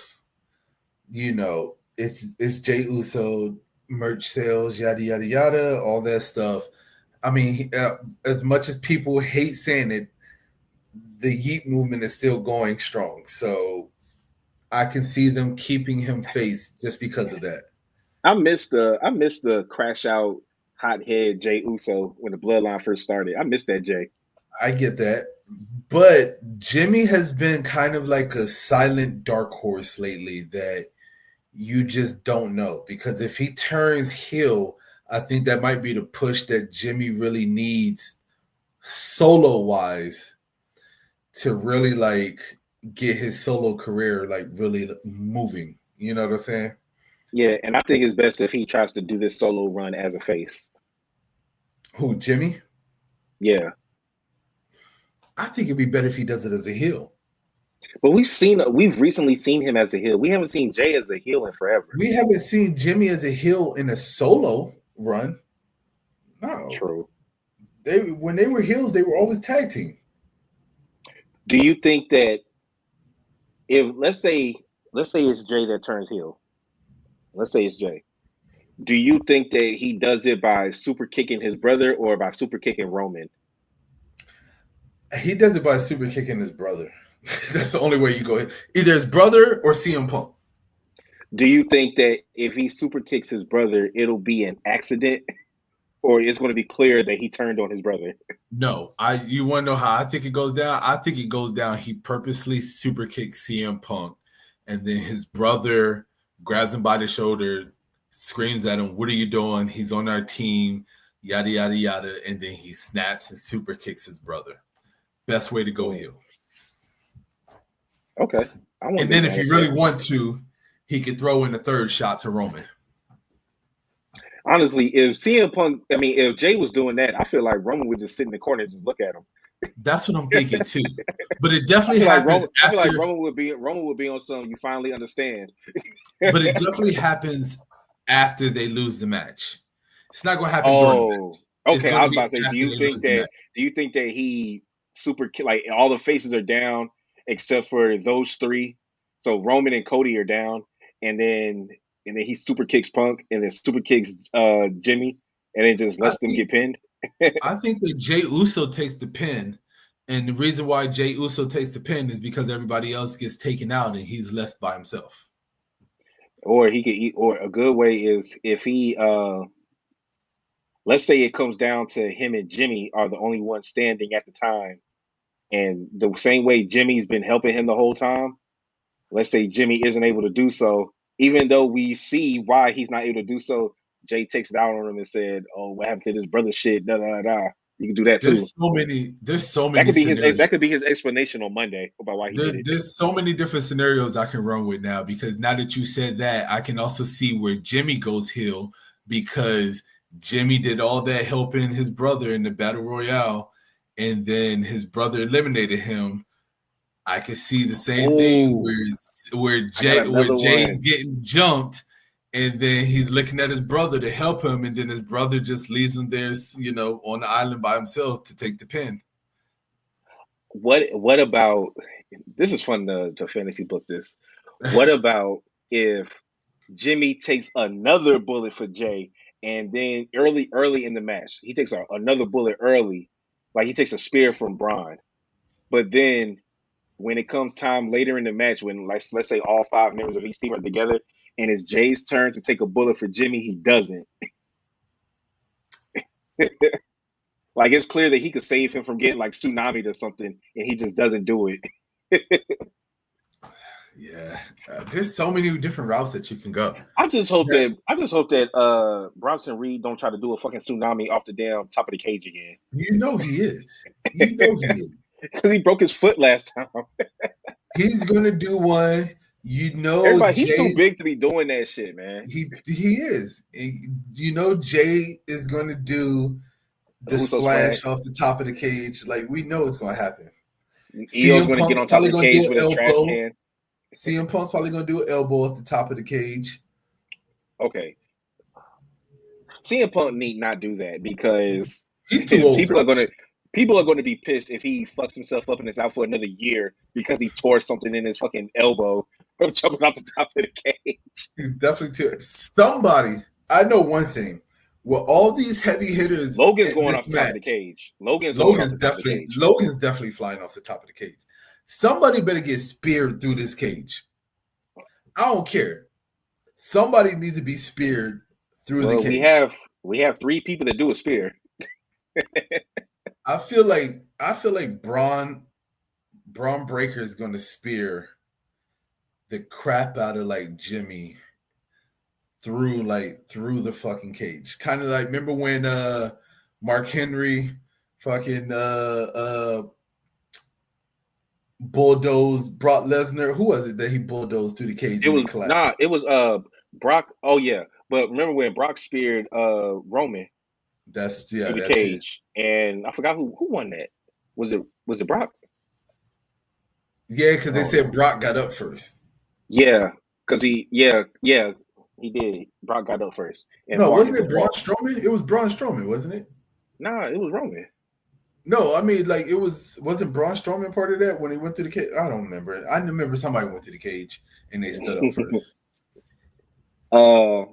it's Jey Uso, merch sales, yada yada yada, all that stuff. I mean, as much as people hate saying it, the Yeet movement is still going strong. So I can see them keeping him face just because of that. I missed the crash out hothead Jey Uso when the bloodline first started. I missed that Jay. I get that. But Jimmy has been kind of like a silent dark horse lately that you just don't know. Because if he turns heel, I think that might be the push that Jimmy really needs solo wise to really like get his solo career like really moving. You know what I'm saying? Yeah, and I think it's best if he tries to do this solo run as a face. Who, Jimmy? Yeah, I think it'd be better if he does it as a heel. but we've recently seen him as a heel. We haven't seen Jay as a heel in forever. We haven't seen Jimmy as a heel in a solo run. No. True. They when they were heels, they were always tag team. Do you think that if let's say it's Jay that turns heel, let's say it's Jay. Do you think that he does it by super kicking his brother or by super kicking Roman? He does it by super kicking his brother. That's the only way you go. Either his brother or CM Punk. Do you think that if he super kicks his brother, it'll be an accident, or it's going to be clear that he turned on his brother? No, you want to know how I think it goes down? I think it goes down. He purposely super kicks CM Punk, and then his brother grabs him by the shoulder, screams at him, "What are you doing? He's on our team." Yada yada yada, and then he snaps and super kicks his brother. Best way to go heel. Okay, I won't And be then if mad at you really that. want to, he could throw in the third shot to Roman. Honestly, if CM Punk, I mean, if Jay was doing that, I feel like Roman would just sit in the corner and just look at him. That's what I'm thinking too. But it definitely happens I feel after. like Roman would be on some. You finally understand. But it definitely happens after they lose the match. It's not going to happen during the match. Oh, It's okay. going I to was be about to say, after they lose the match. do you think that he like all the faces are down except for those three? So Roman and Cody are down, and then he super kicks Punk, and then super kicks Jimmy, and then just I lets them think get pinned. I think that Jay Uso takes the pin, and the reason why Jay Uso takes the pin is because everybody else gets taken out and he's left by himself. Or he could eat. Or a good way is if he let's say it comes down to him and Jimmy are the only ones standing at the time, and the same way Jimmy's been helping him the whole time. Let's say Jimmy isn't able to do so, even though we see why he's not able to do so. Jay takes it out on him and said, "Oh, what happened to this brother shit?" Da da da. You can do that too. There's so many That scenarios. could be his explanation on Monday about why he did it. There's so many different scenarios I can run with now because now that you said that, I can also see where Jimmy goes heel because Jimmy did all that helping his brother in the battle royale, and then his brother eliminated him. I can see the same thing Oh, where I got another Jay's one. getting jumped, and then he's looking at his brother to help him, and then his brother just leaves him there, on the island by himself to take the pin. What about this is fun to fantasy book this. What about if Jimmy takes another bullet for Jay, and then early in the match, he takes another bullet early, like he takes a spear from Braun. But then when it comes time later in the match, when like let's say all five members of each team are together, and it's Jay's turn to take a bullet for Jimmy, he doesn't. Like it's clear that he could save him from getting like tsunami or something, and he just doesn't do it. Yeah, there's so many different routes that you can go. I just hope that Bronson Reed don't try to do a fucking tsunami off the damn top of the cage again. You know he is. You know he is. Because he broke his foot last time. He's gonna do one. You know, Everybody, he's too Jay. big to be doing that shit, man. He is. You know, Jay is gonna do The the Uso splash splash. off the top of the cage. Like we know it's gonna happen. EO's CM going to get Punk's on top of probably the gonna do cage an with a trash elbow. can. CM Punk's probably gonna do an elbow at the top of the cage. Okay, CM Punk need not do that because He's too old for that. people are going to be pissed if he fucks himself up and is out for another year because he tore something in his fucking elbow from jumping off the top of the cage. He's definitely too. Somebody, I know one thing. With all these heavy hitters Logan's in going off this the top of the match, cage. Logan's going off the top of the cage. Logan's definitely flying off the top of the cage. Somebody better get speared through this cage. I don't care. Somebody needs to be speared through the Well, cage. we have three people that do a spear. I feel like Braun Breaker is going to spear the crap out of like Jimmy through the fucking cage. Kind of like remember when Mark Henry fucking bulldoze Brock Lesnar. Who was it that he bulldozed through the cage It and they was collapsed? it was Brock. Oh yeah, but remember when Brock speared Roman through the That's it. cage, and I forgot who won that. Was it Brock? Yeah, because they Oh said no. Brock got up first. Yeah, because he did. Brock got up first, and No, Marty wasn't it went Braun off. Strowman? It was Braun Strowman, wasn't it? Nah, it was Roman. No, I mean, like, it wasn't Braun Strowman part of that when he went to the cage? I don't remember. I remember somebody went to the cage and they stood up first.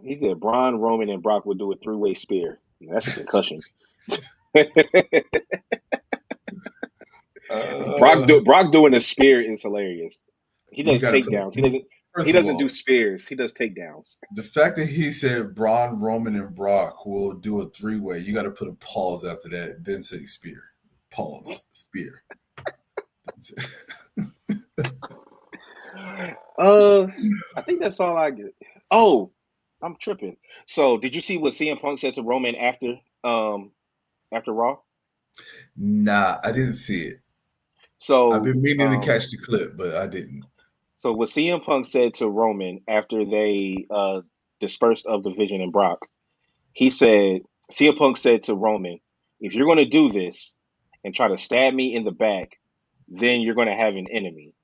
He said Braun, Roman, and Brock would do a three-way spear. That's a concussion. Uh, Brock doing a spear is hilarious. He you does got to put takedowns. He first of doesn't do all, spears. He does takedowns. the fact that he said Braun, Roman, and Brock will do a three-way, you got to put a pause after that, then say spear. Pause, spear. Uh, I think that's all I get. Oh, I'm tripping. So, did you see what CM Punk said to Roman after Raw? Nah, I didn't see it. I've So, been meaning to catch the clip, but I didn't. so what CM Punk said to Roman after they dispersed of the Vision and Brock, he said CM Punk said to Roman, "If you're going to do this and try to stab me in the back, then you're going to have an enemy."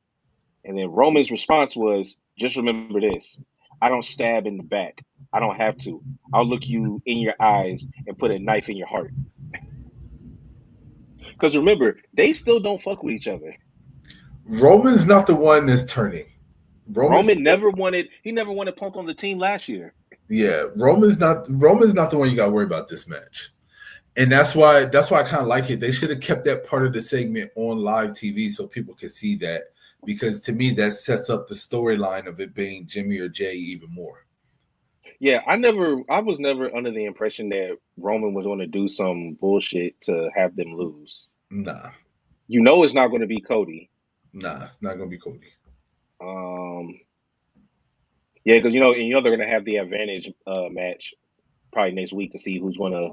And then Roman's response was, "Just remember this: I don't stab in the back. I don't have to. I'll look you in your eyes and put a knife in your heart." Because remember, they still don't fuck with each other. Roman's not the one that's turning. Roman's He never wanted Punk on the team last year. Yeah, Roman's not the one you got to worry about this match. And that's why I kind of like it. They should have kept that part of the segment on live TV so people could see that, because to me that sets up the storyline of it being Jimmy or Jay even more. Yeah, I was never under the impression that Roman was going to do some bullshit to have them lose. Nah, You know, it's not going to be Cody. it's not gonna be Cody. Um, yeah, because they're going to have the advantage match probably next week to see who's going to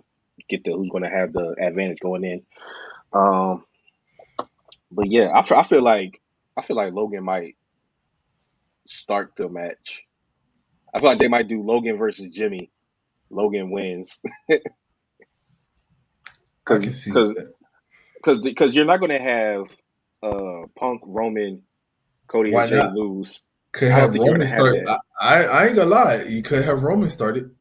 who's going to have the advantage going in. Um, but yeah, I feel like Logan might start the match. I feel like they might do Logan versus Jimmy. Logan wins I can see that. because you're not going to have Punk, Roman, Cody, or Why Jay not? lose. Could I don't have think you're Roman going to have start. that. I ain't gonna lie. You could have Roman started.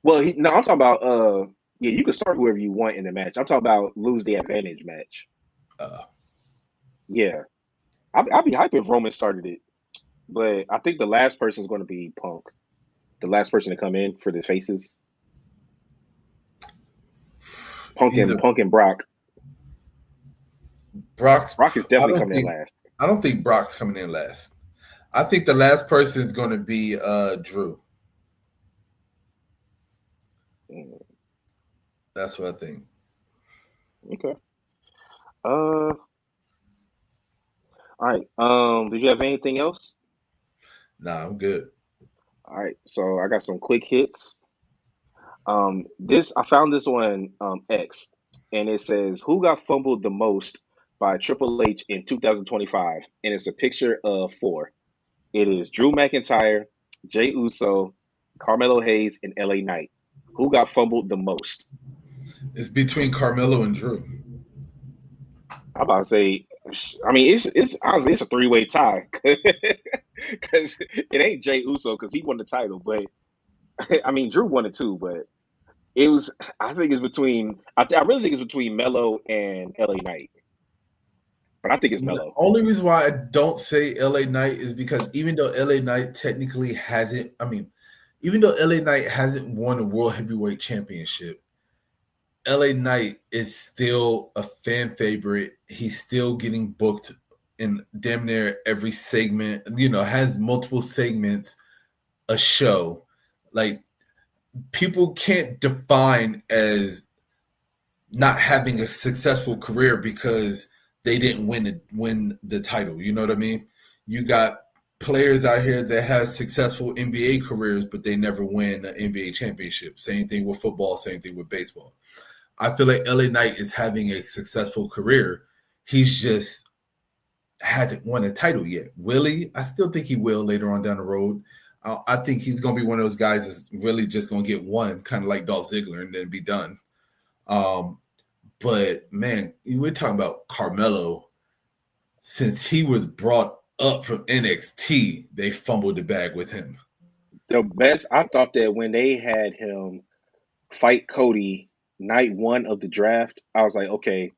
Well, no, I'm talking about yeah, you can start whoever you want in the match. I'm talking about lose the advantage match. Uh, Yeah, I'd be hyped if Roman started it, but I think the last person is going to be Punk, the last person to come in for the faces. either Punk and Brock. Brock's. Brock is I definitely don't coming in think. last. I don't think Brock's coming in last. I think the last person is going to be Drew. Mm, That's what I think. okay. All right. Did you have anything else? Nah, I'm good. All right. So I got some quick hits. This I found this on X, and it says who got fumbled the most by Triple H in 2025, and it's a picture of four. It is Drew McIntyre, Jay Uso, Carmelo Hayes, and LA Knight. Who got fumbled the most? It's between Carmelo and Drew. I'm about to say, I mean, it's honestly it's a three-way tie because it ain't Jay Uso because he won the title, but I mean Drew won it too, but it was I think it's between I really think it's between Melo and LA Knight, but I think it's The Melo. only reason why I don't say LA Knight is because even though LA Knight technically hasn't, I mean, even though LA Knight hasn't won a World Heavyweight Championship, LA Knight is still a fan favorite. He's still getting booked in damn near every segment, has multiple segments a show. Like, people can't define as not having a successful career because they didn't win the title. You know what I mean? You got players out here that have successful NBA careers, but they never win an NBA championship. Same thing with football. Same thing with baseball. I feel like LA Knight is having a successful career. He's just hasn't won a title yet. Will he? I still think he will later on down the road. I think he's going to be one of those guys that's really just going to get one, kind of like Dolph Ziggler, and then be done. But man, we're talking about Carmelo. Since he was brought up from NXT, they fumbled the bag with him. The best, I thought that when they had him fight Cody night one of the draft, I was like, okay,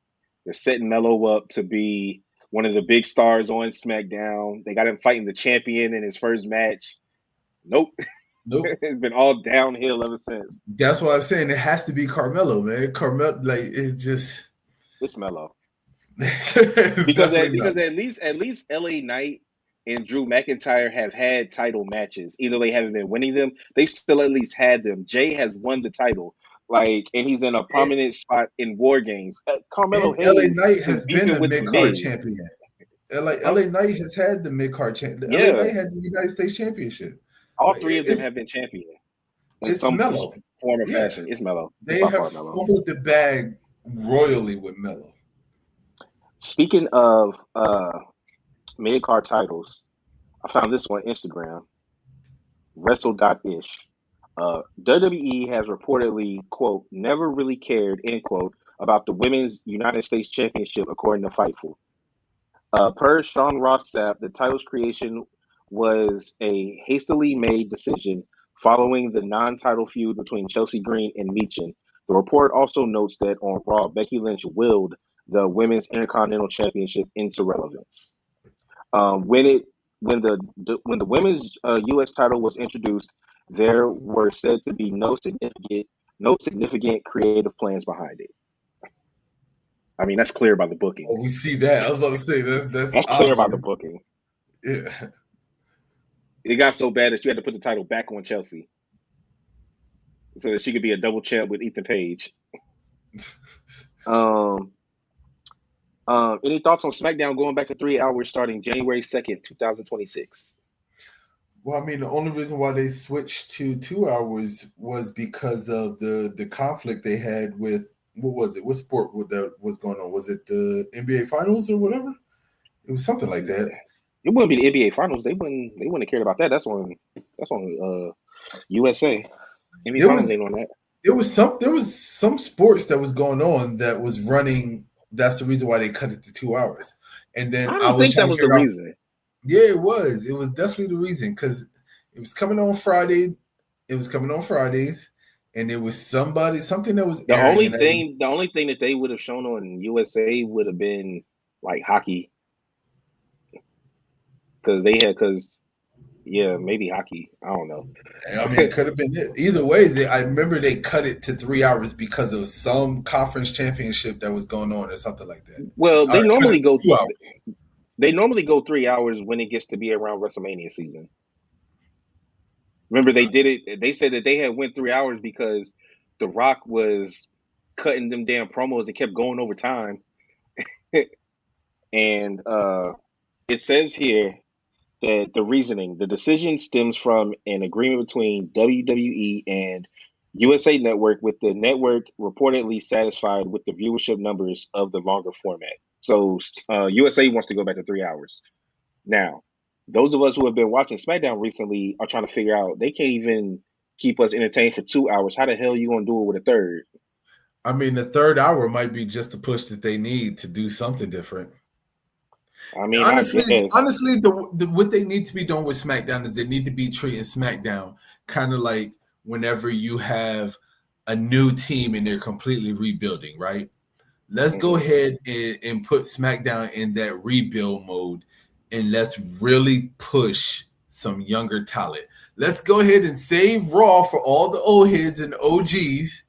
they're setting Melo up to be one of the big stars on SmackDown. They got him fighting the champion in his first match. Nope. Nope. It's been all downhill ever since. That's why I'm saying it has to be Carmelo, man. Carmelo, like it's Melo. It's because Melo. at least LA Knight and Drew McIntyre have had title matches. Either they haven't been winning them, they still at least had them. Jay has won the title, and he's in a prominent spot in War Games. Carmelo And LA Hayes Knight is has been beefing a with the mid card Miz. champion. LA Knight has had the mid card champion. Yeah. LA Knight had the United States Championship. All three of them have been champion in some Melo. form or fashion. It's Melo. They have fumbled the bag royally with Melo. Speaking of mid card titles, I found this on Instagram. Wrestle.ish. WWE has reportedly, quote, never really cared, end quote, about the Women's United States Championship, according to Fightful. Per Sean Ross Sapp, the title's creation was a hastily made decision following the non-title feud between Chelsea Green and Meechin. The report also notes that on Raw, Becky Lynch willed the Women's Intercontinental Championship into relevance. When the women's U.S. title was introduced, there were said to be no significant creative plans behind it. I mean, that's clear by the booking. Oh, we see that. I was about to say that's clear by the booking. Yeah. It got so bad that you had to put the title back on Chelsea so that she could be a double champ with Ethan Page. Any thoughts on SmackDown going back to 3 hours starting January 2nd, 2026? Well, I mean, the only reason why they switched to 2 hours was because of the conflict they had with, what was it? What sport was going on? Was it the NBA Finals or whatever? It was something like that. It wouldn't be the NBA Finals. They wouldn't have cared about that. That's on USA. NBA Finals ain't on that. There was some sports that was going on that was running. That's the reason why they cut it to 2 hours. And then I don't think that was the reason. Yeah, it was. It was definitely the reason, because it was coming on Friday. It was coming on Fridays, and it was something that was the only thing that they would have shown on USA would have been like hockey, because maybe hockey. I don't know. I mean, it could have been it. Either way, I remember they cut it to 3 hours because of some conference championship that was going on or something like that. Well, they normally go 2 hours. They normally go 3 hours when it gets to be around WrestleMania season. Remember, they did it. They said that they had went 3 hours because The Rock was cutting them damn promos and kept going over time. And it says here that the decision stems from an agreement between WWE and USA Network, with the network reportedly satisfied with the viewership numbers of the longer format. So USA wants to go back to 3 hours. Now, those of us who have been watching SmackDown recently are trying to figure out, they can't even keep us entertained for 2 hours. How the hell are you going to do it with a third? I mean, the third hour might be just the push that they need to do something different. I mean, honestly, what they need to be doing with SmackDown is they need to be treating SmackDown kind of like whenever you have a new team and they're completely rebuilding, right? Let's go ahead and put SmackDown in that rebuild mode, and let's really push some younger talent. Let's go ahead and save Raw for all the old heads and OGs.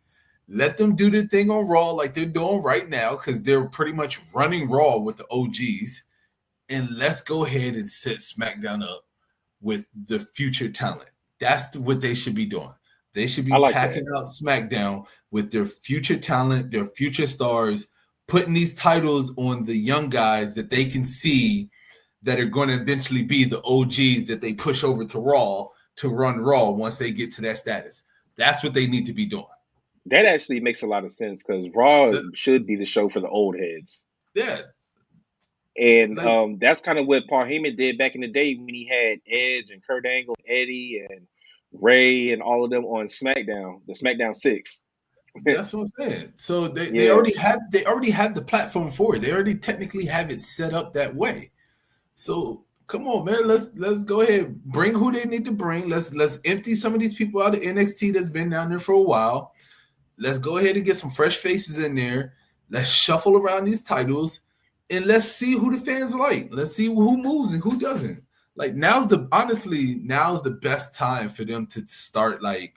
Let them do the thing on Raw like they're doing right now, because they're pretty much running Raw with the OGs. And let's go ahead and set SmackDown up with the future talent. That's what they should be doing. They should be packing out SmackDown with their future talent, their future stars, putting these titles on the young guys that they can see that are going to eventually be the OGs that they push over to Raw to run Raw once they get to that status. That's what they need to be doing. that actually makes a lot of sense because Raw That, should be the show for the old heads. yeah, And like that's kind of what Paul Heyman did back in the day when he had Edge and Kurt Angle, Eddie and Ray and all of them on SmackDown, the SmackDown 6. that's what I'm saying. So Yeah. they already had the platform for it. They already technically have it set up that way. So come on, man. Let's go ahead. Bring who they need to bring. Let's empty some of these people out of NXT that's been down there for a while. Let's go ahead and get some fresh faces in there. Let's shuffle around these titles and let's see who the fans like. Let's see who moves and who doesn't. Like now's the best time for them to start like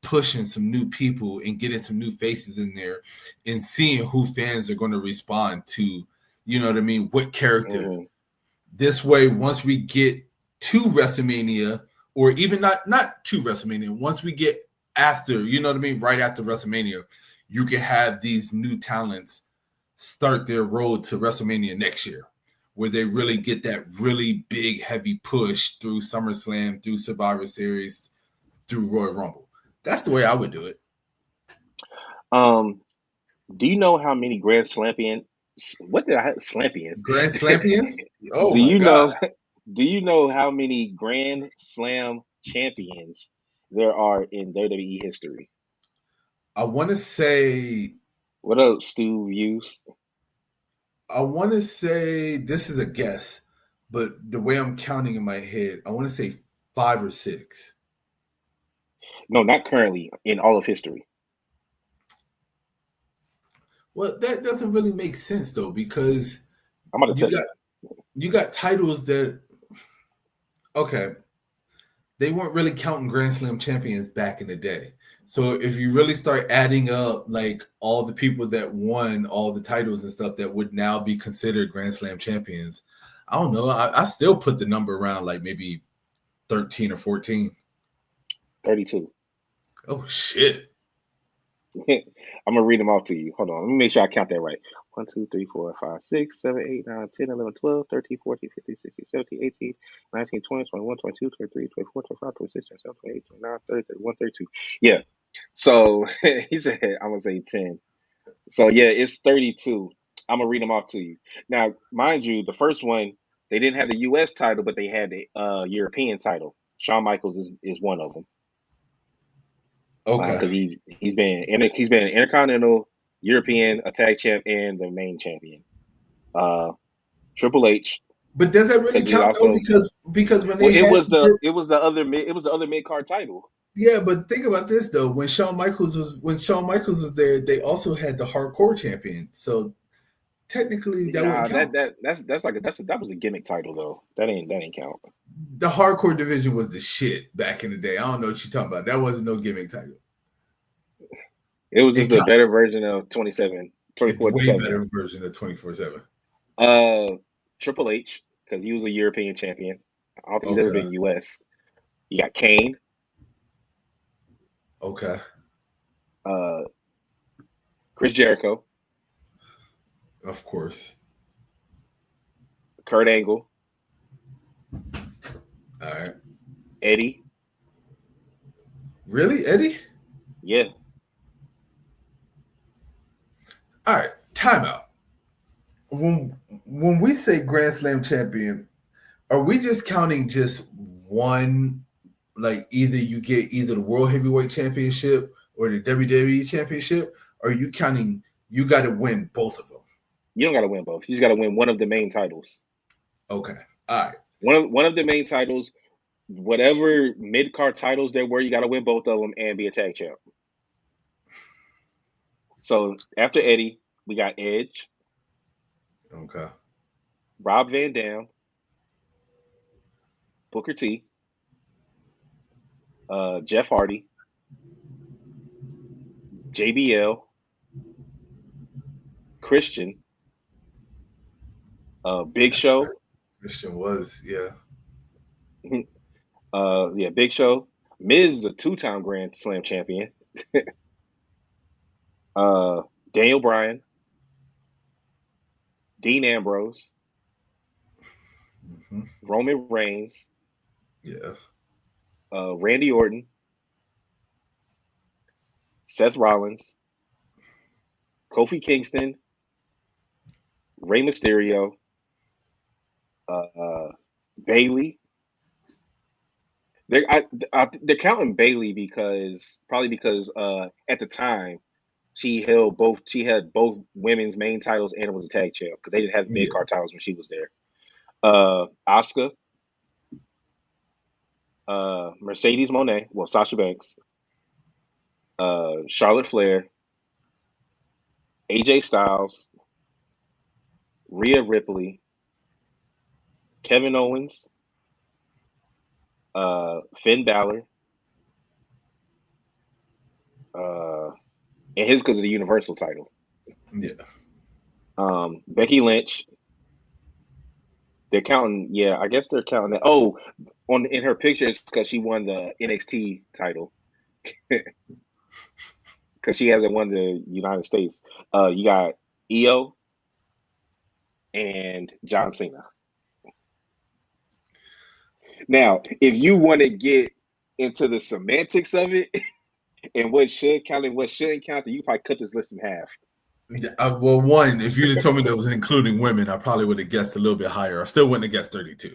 pushing some new people and getting some new faces in there and seeing who fans are going to respond to, you know what I mean, what character. Mm-hmm. This way, once we get to WrestleMania, or even not to WrestleMania, once we get after, you know what I mean, right after WrestleMania, you can have these new talents start their road to WrestleMania next year, where they really get that really big, heavy push through SummerSlam, through Survivor Series, through Royal Rumble. That's the way I would do it. Um, do you know how many Grand Slampions? What did I have? Slampions? Grand Slampions? Oh do my you God. know? Do you know how many Grand Slam champions there are in WWE history? I want to say What up, Stu Views? this is a guess, but the way I'm counting in my head, I want to say 5 or 6. No, not currently. In all of history. Well, that doesn't really make sense though, because I'm about to you tell got you. you got titles that okay, they weren't really counting Grand Slam champions back in the day. So if you really start adding up like all the people that won all the titles and stuff that would now be considered Grand Slam champions, I don't know. I still put the number around like maybe 13 or 14. 32. Oh shit. I'm gonna read them off to you. Hold on. Let me make sure I count that right. 1, 2, 3, 4, 5, 6, 7, 8, 9, 10, 11, 12, 13, 14, 15, 16, 17, 18, 19, 20, 21, 22, 23, 24, 25, 26, 27, 28, 29, 30, 31, 32. Yeah. So he said, I'm gonna say 10. So yeah, it's 32. I'm gonna read them off to you. Now, mind you, the first one, they didn't have the US title, but they had the European title. Shawn Michaels is one of them. Okay. Because he's been Intercontinental, European, a tag champ, and the main champion. Uh, Triple H, But does that really because he count though? also Because when well, they had it was the other mid card title. yeah, but think about this though. When Shawn Michaels was there, they also had the hardcore champion. So technically that Nah, wouldn't count. that was a gimmick title though. That ain't count. The hardcore division was the shit back in the day. I don't know what you're talking about. That wasn't no gimmick title. It was It just a count. better version of 27, It's 24 to way 7. better version of 24/7. Uh, Triple H, because he was a European champion. I don't think he's ever Okay. been US. You got Kane, Okay. uh, Chris Jericho, Of course. Kurt Angle, All right. Eddie. Really, Eddie? Yeah. All right. Timeout. When we say Grand Slam champion, are we just counting just one? Like either you get either the World Heavyweight Championship or the WWE Championship, or are you counting you got to win both of them? You don't got to win both. You just got to win one of the main titles. Okay. All right. One of the main titles, whatever mid card titles there were, you got to win both of them and be a tag champ. So after Eddie, we got Edge, Okay. Rob Van Dam, Booker T, Jeff Hardy, JBL, Christian, Big That's right. Show, Christian was, yeah. yeah, Big Show. Miz is a 2-time Grand Slam champion. Daniel Bryan, Dean Ambrose, Mm-hmm. Roman Reigns, Yeah. Randy Orton, Seth Rollins, Kofi Kingston, Rey Mysterio, Bailey. They're counting Bailey because probably because at the time she had both women's main titles and was a tag champ because they didn't have mid Yeah. card titles when she was there. Asuka, Mercedes Moné, well Sasha Banks, Charlotte Flair, AJ Styles, Rhea Ripley, Kevin Owens, Finn Balor, and his because of the Universal title. Yeah. Becky Lynch. They're counting, yeah, I guess they're counting that. Oh, on in her picture, it's because she won the NXT title because she hasn't won the United States. You got Io and John Cena. Now, if you want to get into the semantics of it and what should count and what shouldn't count, then you probably cut this list in half. Well, one, if you'd have told me that was including women, I probably would have guessed a little bit higher. I still wouldn't have guessed 32,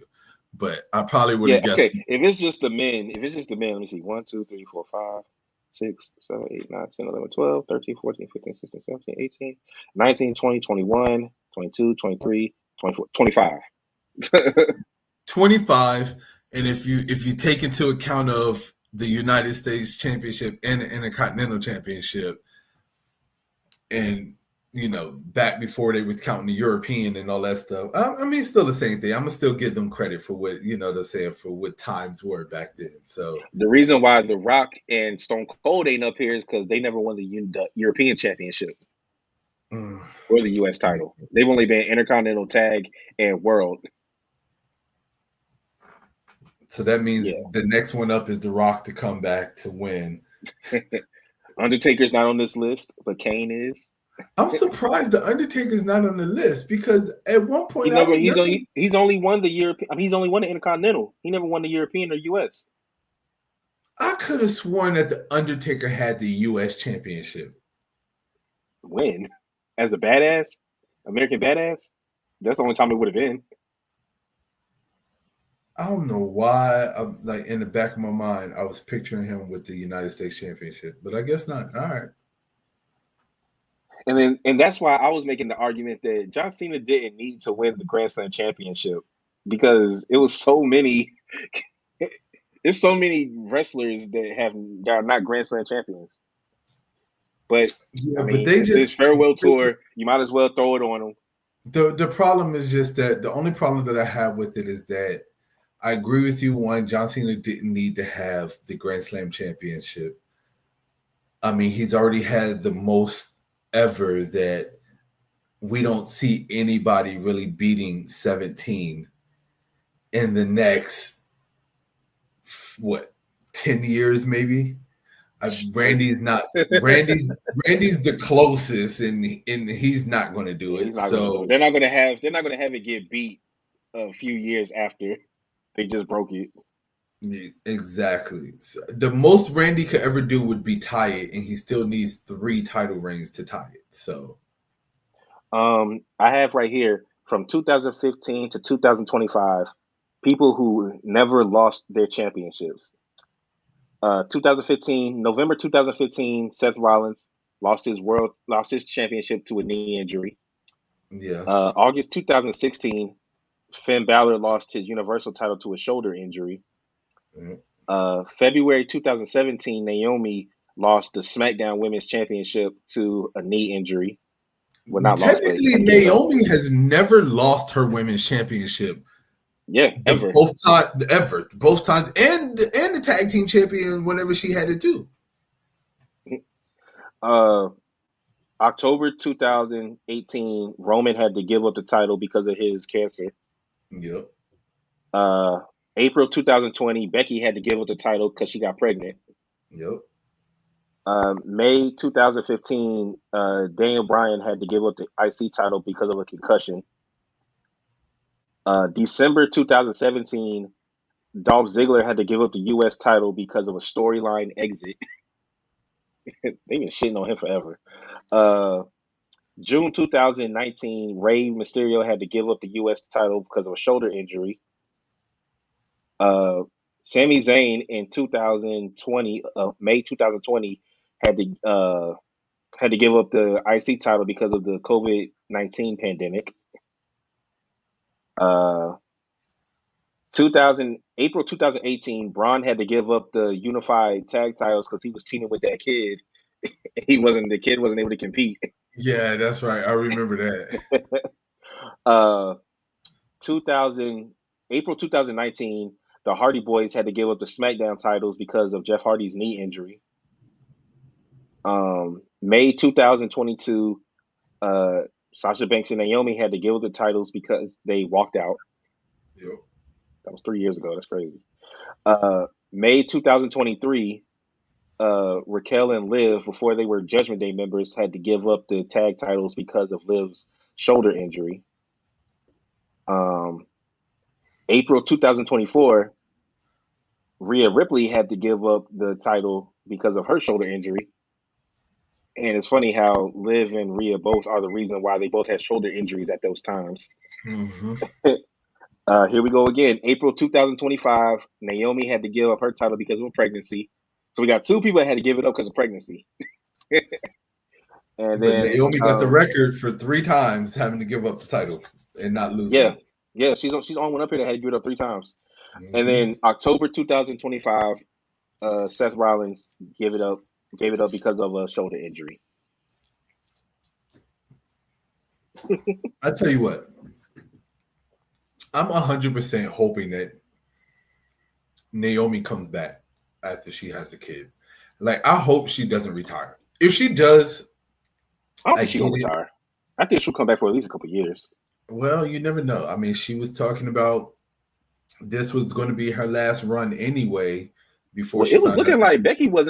but I probably would Yeah, have guessed. okay. If it's just the men, let me see. 1, 2, 3, 4, 5, 6, 7, 8, 9, 10, 11, 12, 13, 14, 15, 16, 17, 18, 19, 20, 21, 22, 23, 24, 25. 25, and if you take into account of the United States Championship and the Intercontinental Championship, and back before they was counting the European and all that stuff, I mean, it's still the same thing. I'm gonna still give them credit for what they're saying for what times were back then. So The reason why The Rock and Stone Cold ain't up here is because they never won the European Championship or the U.S. title. They've only been Intercontinental Tag and World. so that means Yeah. the next one up is The Rock to come back to win. Undertaker's not on this list, but Kane is. I'm surprised the Undertaker's not on the list because at one He point I never. remember He's only won the European. I mean, he's only won the Intercontinental. He never won the European or U.S. I could have sworn that the Undertaker had the U.S. Championship. Win as the badass, American badass. That's the only time it would have been. I don't know why. I'm like in the back of my mind, I was picturing him with the United States Championship, but I guess not. All right. And that's why I was making the argument that John Cena didn't need to win the Grand Slam championship because it was so many. There's so many wrestlers that are not Grand Slam champions. But Yeah, I but mean, they it's his just farewell tour. You might as well throw it on him. the problem is just that the only problem that I have with it is that I agree with you. One, John Cena didn't need to have the Grand Slam championship. I mean, he's already had the most ever that we don't see anybody really beating 17 in the next, what, 10 years maybe? Randy's not Randy's the closest, and he's not going to do Yeah, it. he's not gonna do it. So They're not gonna have it get beat a few years after they just broke it. yeah, exactly. So the most Randy could ever do would be tie it, and he still needs 3 title reigns to tie it. So I have right here from 2015 to 2025 people who never lost their championships. 2015, November 2015, Seth Rollins lost his championship to a knee injury. yeah, August 2016, Finn Balor lost his Universal title to a shoulder injury. mm. February 2017, Naomi lost the SmackDown Women's Championship to a knee injury. Well, not lost, but Technically Naomi has never lost her women's championship. Yeah, ever. Both times, and the tag team champion whenever she had it too. October 2018, Roman had to give up the title because of his cancer. Yep. April 2020, Becky had to give up the title because she got pregnant. May 2015, Daniel Bryan had to give up the IC title because of a concussion. December 2017, Dolph Ziggler had to give up the U.S. title because of a storyline exit. They've been shitting on him forever. Uh, June 2019, Rey Mysterio had to give up the U.S. title because of a shoulder injury. Uh, Sami Zayn in 2020, May 2020, had to had to give up the IC title because of the COVID-19 pandemic. Uh, 2000 April 2018, Braun had to give up the unified tag titles because he was teaming with that kid. The kid wasn't able to compete. Yeah, that's right. I remember that. uh 2000 April 2019, the Hardy Boys had to give up the SmackDown titles because of Jeff Hardy's knee injury. May 2022, Sasha Banks and Naomi had to give up the titles because they walked out. Yep. That was 3 years ago. That's crazy. May 2023, Raquel and Liv, before they were Judgment Day members, had to give up the tag titles because of Liv's shoulder injury. April 2024, Rhea Ripley had to give up the title because of her shoulder injury. And it's funny how Liv and Rhea both are the reason why they both had shoulder injuries at those times. Mm-hmm. Here we go again. April 2025, Naomi had to give up her title because of a pregnancy. So we got two people that had to give it up because of pregnancy. And But then, Naomi got the record for 3 times having to give up the title and not losing yeah, it. yeah, she's on one up here that had to give it up 3 times. And Mm-hmm. then October 2025, Seth Rollins gave it up because of a shoulder injury. I tell you what, I'm 100% hoping that Naomi comes back after she has the kid. Like, I hope she doesn't retire. If she does, I don't I think she's get gonna it. retire. I think she'll come back for at least a couple years. Well, you never know. I mean, she was talking about this was going to be her last run anyway before Well, she found out that she. It was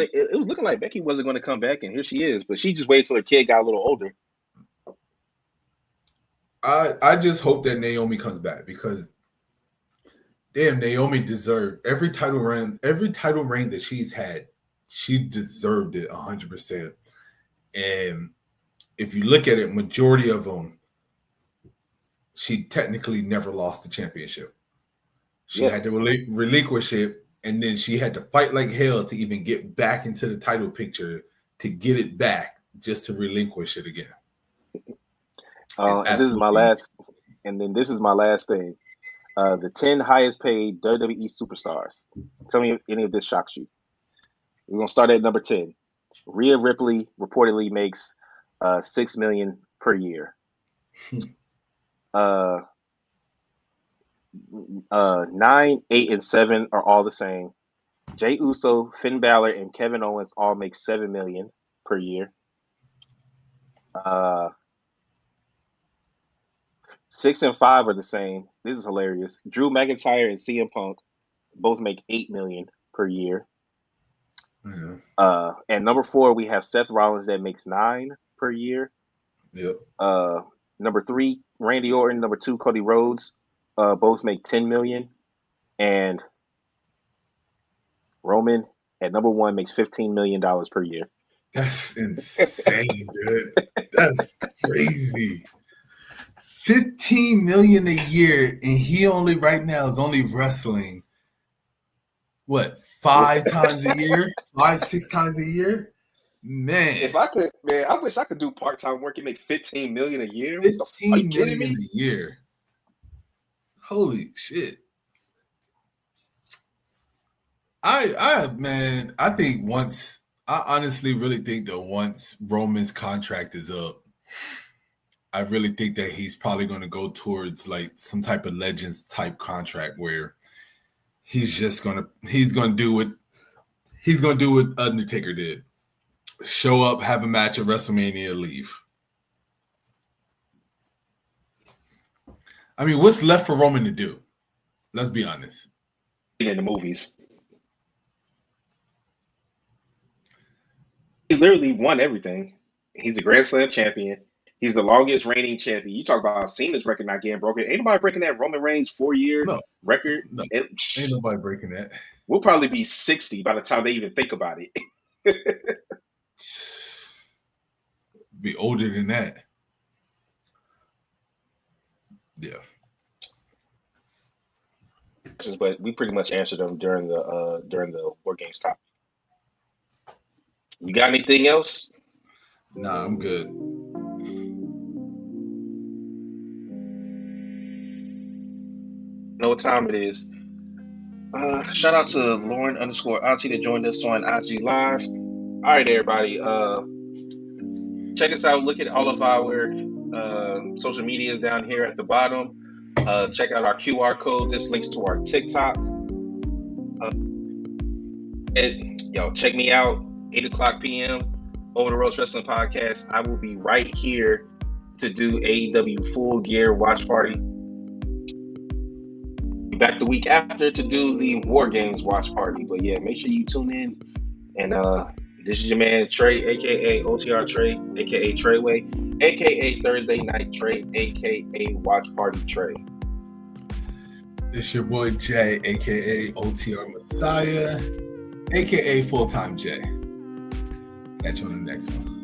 looking like Becky wasn't going to come back, and here she is. But she just waited till her kid got a little older. I just hope that Naomi comes back because damn, Naomi deserved every title reign that she's had. She deserved it 100%. And if you look at it, majority of them, she technically never lost the championship. She Yeah. had to relinquish it, and then she had to fight like hell to even get back into the title picture to get it back, just to relinquish it again. And this is my Absolutely. last. And then this is my last thing. The 10 highest paid WWE superstars. Tell me if any of this shocks you. We're gonna start at number 10. Rhea Ripley reportedly makes $6 million per year. 9, 8, and 7 are all the same. Jey Uso, Finn Balor, and Kevin Owens all make $7 million per year. 6 and 5 are the same. This is hilarious. Drew McIntyre and CM Punk both make $8 million per year. Yeah. And number 4, we have Seth Rollins that makes 9 per year. Yep. Number 3, Randy Orton. Number 2, Cody Rhodes. Both make 10 million. And Roman at number 1 makes $15 million per year. That's insane, dude. That's crazy. 15 million a year, and he only right now is only wrestling what 5 times a year, 6 times a year. Man, If I could, man, I wish I could do part-time work and make 15 million a year. What the are you 15 kidding million me? a year. Holy shit. I think I honestly really think that once Roman's contract is up, I really think that he's probably going to go towards like some type of Legends type contract where he's going to do what Undertaker did. Show up, have a match at WrestleMania, leave. I mean, what's left for Roman to do? Let's be honest. In the movies, he literally won everything. He's a Grand Slam champion. He's the longest reigning champion. You talk about Cena's record not getting broken. Ain't nobody breaking that Roman Reigns 4-year No, record. no, ain't nobody breaking that. We'll probably be 60 by the time they even think about it. Be older than that. Yeah. But we pretty much answered them during the War Games topic. You got anything else? Nah, I'm good. Know what time it is. Shout out to Lauren _Auntie that joined us on IG Live. All right, everybody. Check us out. Look at all of our social medias down here at the bottom. Check out our QR code. This links to our TikTok. Check me out. 8:00 p.m. Over the Road Wrestling Podcast. I will be right here to do AEW Full Gear Watch Party. Be back the week after to do the War Games Watch Party. But yeah, make sure you tune in. And this is your man Trey, aka OTR Trey, aka Treyway, aka Thursday Night Trey, aka Watch Party Trey. It's your boy Jay, aka OTR Messiah, aka Full Time Jay. Catch you on the next one.